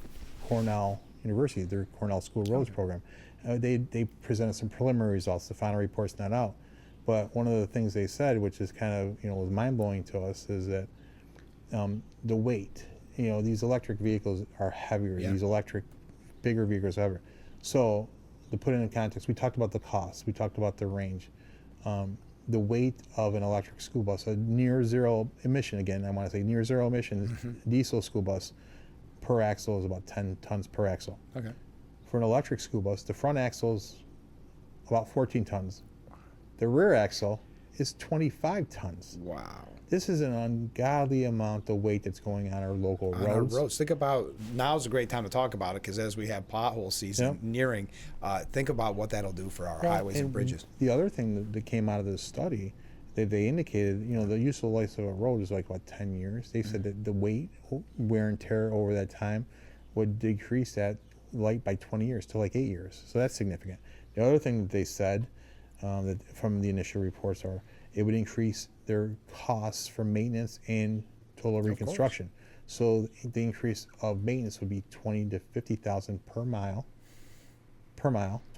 Cornell University, their Cornell School of Roads program. They presented some preliminary results. The final report's not out. But one of the things they said, which is kind of, was mind-blowing to us, is that the weight, these electric vehicles are heavier. Yeah. These electric, bigger vehicles are heavier. So to put it in context, we talked about the cost. We talked about the range. The weight of an electric school bus, a near zero emission, again, I want to say near zero emission diesel school bus per axle is about 10 tons per axle. Okay. For an electric school bus, the front axle is about 14 tons. The rear axle is 25 tons. Wow. This is an ungodly amount of weight that's going on our local roads. Think about, now's a great time to talk about it, because as we have pothole season nearing, think about what that'll do for our highways and bridges. The other thing that came out of this study, they indicated, the useful life of a road is like, 10 years. They said that the weight, wear and tear over that time would decrease that light by 20 years to like 8 years. So that's significant. The other thing that they said that from the initial reports are, it would increase their costs for maintenance and total reconstruction. So the increase of maintenance would be $20,000 to $50,000 per mile,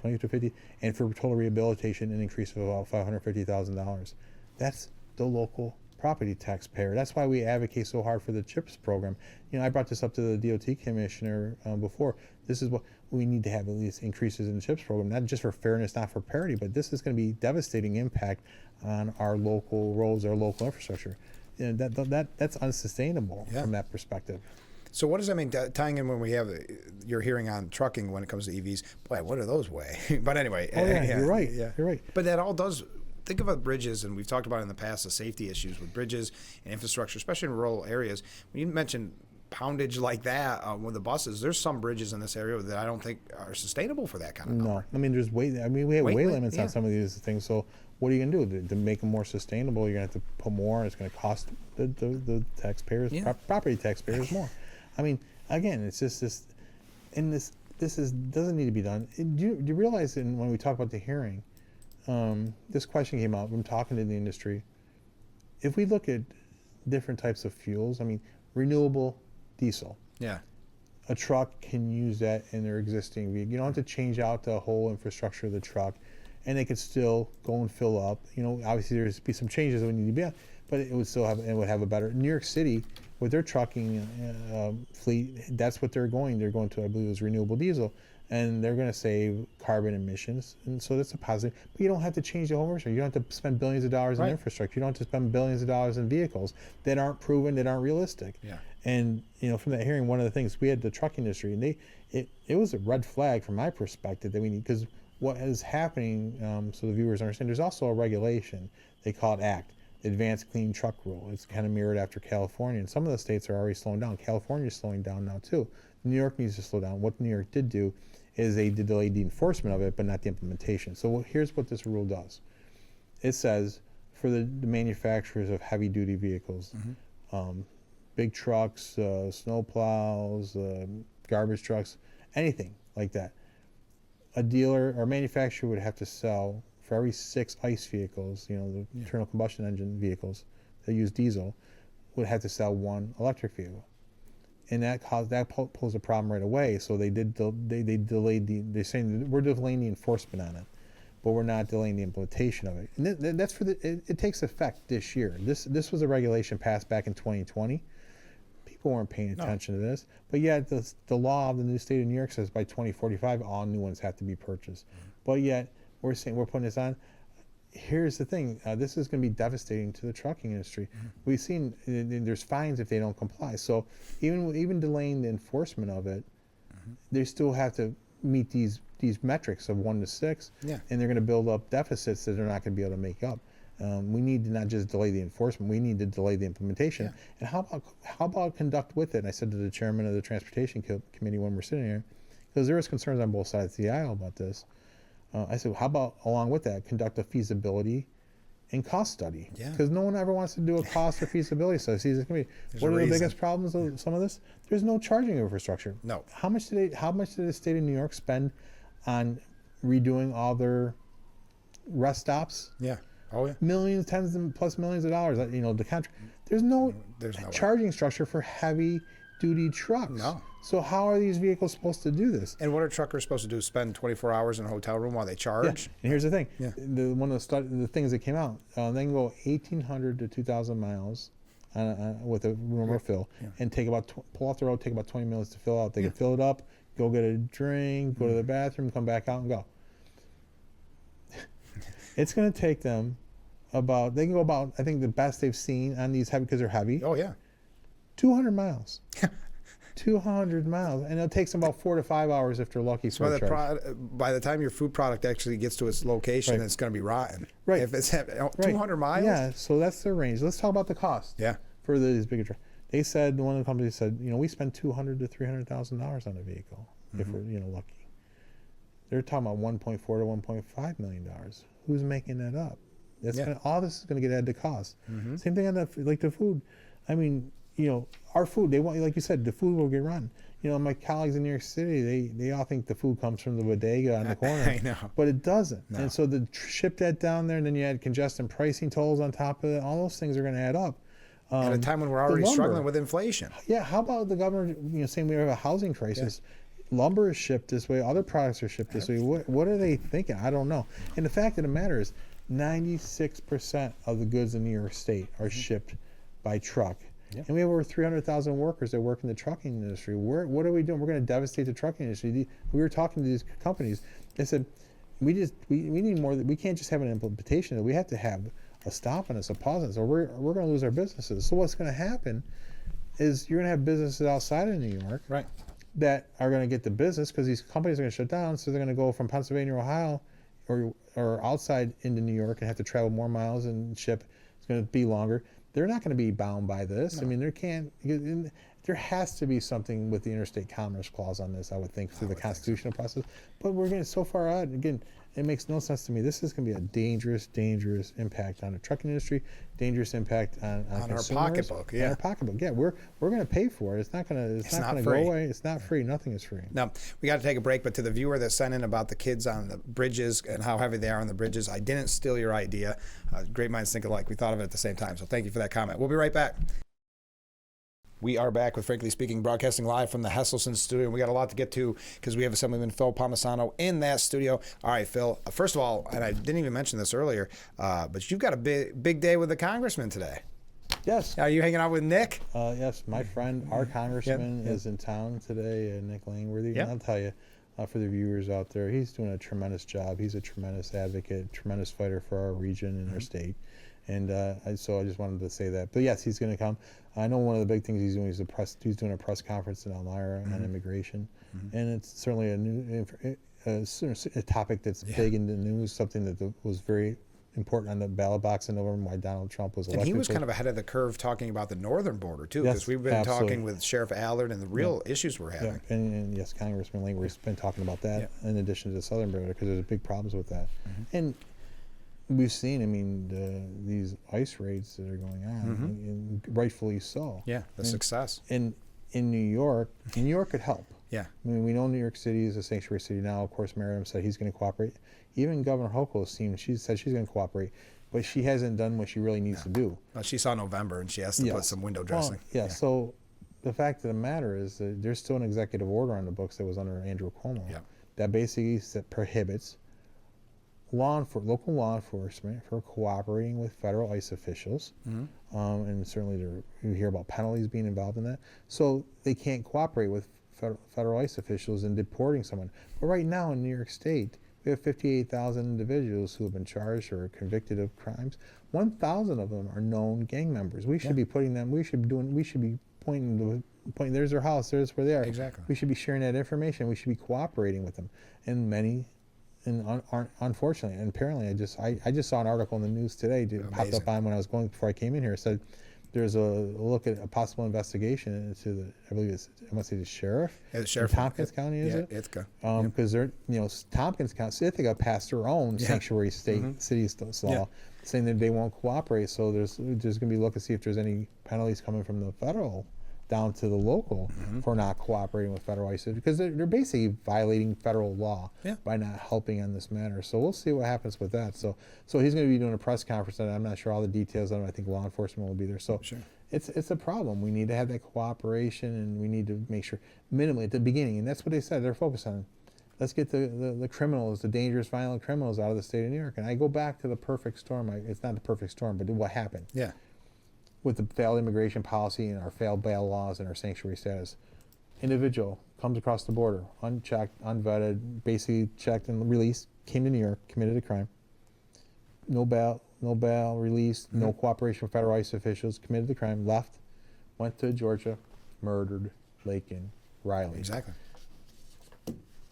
20 to 50, and for total rehabilitation, an increase of about $550,000. That's the local property taxpayer. That's why we advocate so hard for the CHIPS program. I brought this up to the DOT commissioner before. This is what we need to have, at least increases in the CHIPS program, not just for fairness, not for parity, but this is going to be devastating impact on our local roads, our local infrastructure. That's unsustainable from that perspective. So what does that mean, tying in when we have your hearing on trucking when it comes to EVs? Boy, what do those weigh? But anyway. You're right. Yeah. You're right. But that all does, think about bridges, and we've talked about in the past the safety issues with bridges and infrastructure, especially in rural areas. When you mentioned poundage like that with the buses, there's some bridges in this area that I don't think are sustainable for that kind of number. No, there's weight. We have weight limits on some of these things. So what are you going to do to make them more sustainable? You're going to have to put more, and it's going to cost the taxpayers, property taxpayers more. Again, it's just this, and this doesn't need to be done. Do you realize that when we talk about the hearing, this question came up from talking to the industry. If we look at different types of fuels, renewable diesel. Yeah. A truck can use that in their existing vehicle. You don't have to change out the whole infrastructure of the truck, and they could still go and fill up. Obviously there's be some changes that would need to be on, but it would still have a better. New York City, with their trucking fleet, that's what they're going. They're going to, I believe, is renewable diesel, and they're going to save carbon emissions, and so that's a positive. But you don't have to change the whole infrastructure. You don't have to spend billions of dollars in infrastructure. You don't have to spend billions of dollars in vehicles that aren't proven, that aren't realistic. Yeah. And from that hearing, one of the things we had the trucking industry, and it was a red flag from my perspective that we need, because what is happening, so the viewers understand, there's also a regulation. They call it ACT. advanced clean truck rule. It's kind of mirrored after California, and some of the states are already slowing down. California is slowing down now too. New York needs to slow down. What New York did do is they delayed the enforcement of it, but not the implementation. So here's what this rule does. It says for the manufacturers of heavy-duty vehicles, big trucks, snow plows, garbage trucks, anything like that, a dealer or manufacturer would have to sell for every 6 ICE vehicles, the internal combustion engine vehicles that use diesel, would have to sell 1 electric vehicle. And that posed a problem right away. So they delayed they're saying we're delaying the enforcement on it, but we're not delaying the implementation of it. And that's it takes effect this year. This was a regulation passed back in 2020. People weren't paying attention to this, but yet the law of the new state of New York says by 2045 all new ones have to be purchased. But yet we're saying we're putting this on. Here's the thing: this is going to be devastating to the trucking industry. We've seen there's fines if they don't comply. So even delaying the enforcement of it, they still have to meet these metrics of 1 to 6, and they're going to build up deficits that they're not going to be able to make up. We need to not just delay the enforcement; we need to delay the implementation. And how about conduct with it? And I said to the chairman of the transportation committee when we're sitting here, because there was concerns on both sides of the aisle about this. I said, how about along with that, conduct a feasibility and cost study? Because no one ever wants to do a cost or feasibility study. See, what are the biggest problems of some of this? There's no charging infrastructure. No. How much did the state of New York spend on redoing all their rest stops? Millions, tens and plus millions of dollars. The country. There's no charging structure for heavy duty trucks. No. So how are these vehicles supposed to do this? And what are truckers supposed to do? Spend 24 hours in a hotel room while they charge? And here's the thing. One of the things that came out, they can go 1,800 to 2,000 miles with a normal fill, and take pull off the road, take about 20 minutes to fill out. They can fill it up, go get a drink, go to the bathroom, come back out and go. It's going to take them they can go about, I think the best they've seen on these heavy, because they're heavy. 200 miles. 200 miles, and it takes them about 4 to 5 hours if they're lucky. So by the time your food product actually gets to its location, it's going to be rotten. If it's 200 miles. Yeah, so that's their range. Let's talk about the cost. For these bigger trucks. They said, one of the companies said, we spend $200,000 to $300,000 on a vehicle if we're lucky. They're talking about $1.4 to $1.5 million. Who's making that up? All this is going to get added to cost. Same thing on the food. I mean, our food, they want, like you said, the food will get run. My colleagues in New York City, they all think the food comes from the bodega on the corner. I know. But it doesn't. No. And so ship that down there, and then you add congestion pricing tolls on top of it. All those things are going to add up. At a time when we're already struggling with inflation. How about the governor, saying we have a housing crisis? Lumber is shipped this way. Other products are shipped this way. What are they thinking? I don't know. And the fact of the matter is 96% of the goods in New York State are shipped by truck. And we have over 300,000 workers that work in the trucking industry. What are we doing? We're going to devastate the trucking industry. We were talking to these companies. They said, we need more. We can't just have an implementation. We have to have a stop on this, a pause on this, or we're going to lose our businesses. So what's going to happen is you're going to have businesses outside of New York that are going to get the business because these companies are going to shut down. So they're going to go from Pennsylvania, Ohio, or outside into New York and have to travel more miles and ship. It's going to be longer. They're not going to be bound by this. No. I mean, there has to be something with the interstate commerce clause on this, I would think, through the constitutional process. But we're getting so far out. Again, it makes no sense to me. This is going to be a dangerous impact on the trucking industry, dangerous impact on our pocketbook. On our pocketbook. Yeah, we're going to pay for it. It's not going to go away. It's not free. Nothing is free. Now, we got to take a break, but to the viewer that sent in about the kids on the bridges and how heavy they are on the bridges, I didn't steal your idea. Great minds think alike. We thought of it at the same time, so thank you for that comment. We'll be right back. We are back with Frankly Speaking, broadcasting live from the Hesselson studio. And we got a lot to get to because we have Assemblyman Phil Palmesano in that studio. All right, Phil, first of all, and I didn't even mention this earlier, but you've got a big day with the congressman today. Yes. Are you hanging out with Nick? Yes, my friend, our congressman is in town today, Nick Langworthy. And I'll tell you, for the viewers out there, he's doing a tremendous job. He's a tremendous advocate, tremendous fighter for our region and our state. And so I just wanted to say that. But yes, he's going to come. I know one of the big things he's doing is he's doing a press conference in Elmira on immigration, and it's certainly a topic that's big in the news, something that was very important on the ballot box in November, why Donald Trump was elected. And he was kind of ahead of the curve talking about the northern border, too, because we've been talking with Sheriff Allard and the real issues we're having. Yeah. And yes, Congressman Langworth's been talking about that in addition to the southern border, because there's big problems with that. And we've seen, I mean, these ICE raids that are going on, and rightfully so. Yeah, success. And in New York could help. Yeah. I mean, we know New York City is a sanctuary city now. Of course, Merriam said he's going to cooperate. Even Governor Hochul she said she's going to cooperate, but she hasn't done what she really needs to do. Well, she saw November, and she has to put some window dressing. Well, so the fact of the matter is that there's still an executive order on the books that was under Andrew Cuomo that basically prohibits local law enforcement for cooperating with federal ICE officials, and certainly you hear about penalties being involved in that. So they can't cooperate with federal ICE officials in deporting someone. But right now in New York State, we have 58,000 individuals who have been charged or convicted of crimes. 1,000 of them are known gang members. We should be putting them. We should be pointing. There's their house. There's where they are. Exactly. We should be sharing that information. We should be cooperating with them. And many. And unfortunately, and apparently, I just saw an article in the news today. It popped up on when I was going before I came in here. It said there's a look at a possible investigation into I believe I want to say the sheriff. Yeah, the sheriff in Tompkins County, is it? Ithaca. Because they're Tompkins County, Ithaca passed their own sanctuary city law, saying that they won't cooperate. So there's going to be a look to see if there's any penalties coming from the federal down to the local for not cooperating with federal ICE, because they're basically violating federal law by not helping on this matter. So we'll see what happens with that. So he's going to be doing a press conference, and I'm not sure all the details of it. I think law enforcement will be there. So it's a problem. We need to have that cooperation, and we need to make sure minimally at the beginning, and that's what they said they're focused on. Let's get the criminals, the dangerous, violent criminals out of the state of New York. And I go back to the perfect storm. It's not the perfect storm, but what happened. Yeah. With the failed immigration policy and our failed bail laws and our sanctuary status. Individual comes across the border, unchecked, unvetted, basically checked and released, came to New York, committed a crime. No bail, released, no cooperation with federal ICE officials, committed the crime, left, went to Georgia, murdered Laken Riley. Exactly.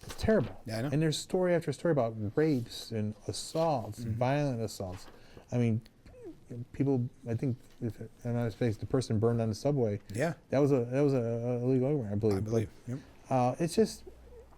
It's terrible. Yeah, I know. And there's story after story about rapes and assaults, violent assaults. I mean, people, I think, if I'm not mistaken, the person burned on the subway. Yeah, that was a illegal immigrant, I believe. Yep. It's just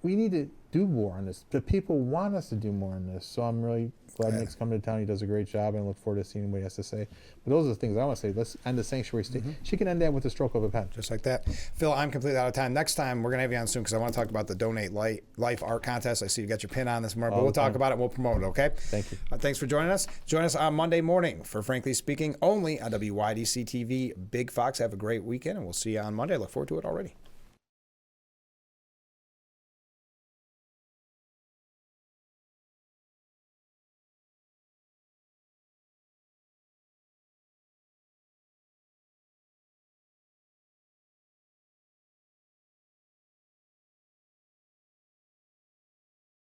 we need to do more on this. The people want us to do more on this. So I'm really glad Nick's coming to town. He does a great job, and I look forward to seeing what he has to say. But those are the things I want to say. Let's end the sanctuary state. She can end that with a stroke of a pen. Just like that. Phil, I'm completely out of time. Next time, we're going to have you on soon because I want to talk about the Donate Life Art Contest. I see you got your pin on this morning, but we'll talk about it. We'll promote it, okay? Thank you. Thanks for joining us. Join us on Monday morning for Frankly Speaking, only on WYDC TV. Big Fox. Have a great weekend, and we'll see you on Monday. I look forward to it already.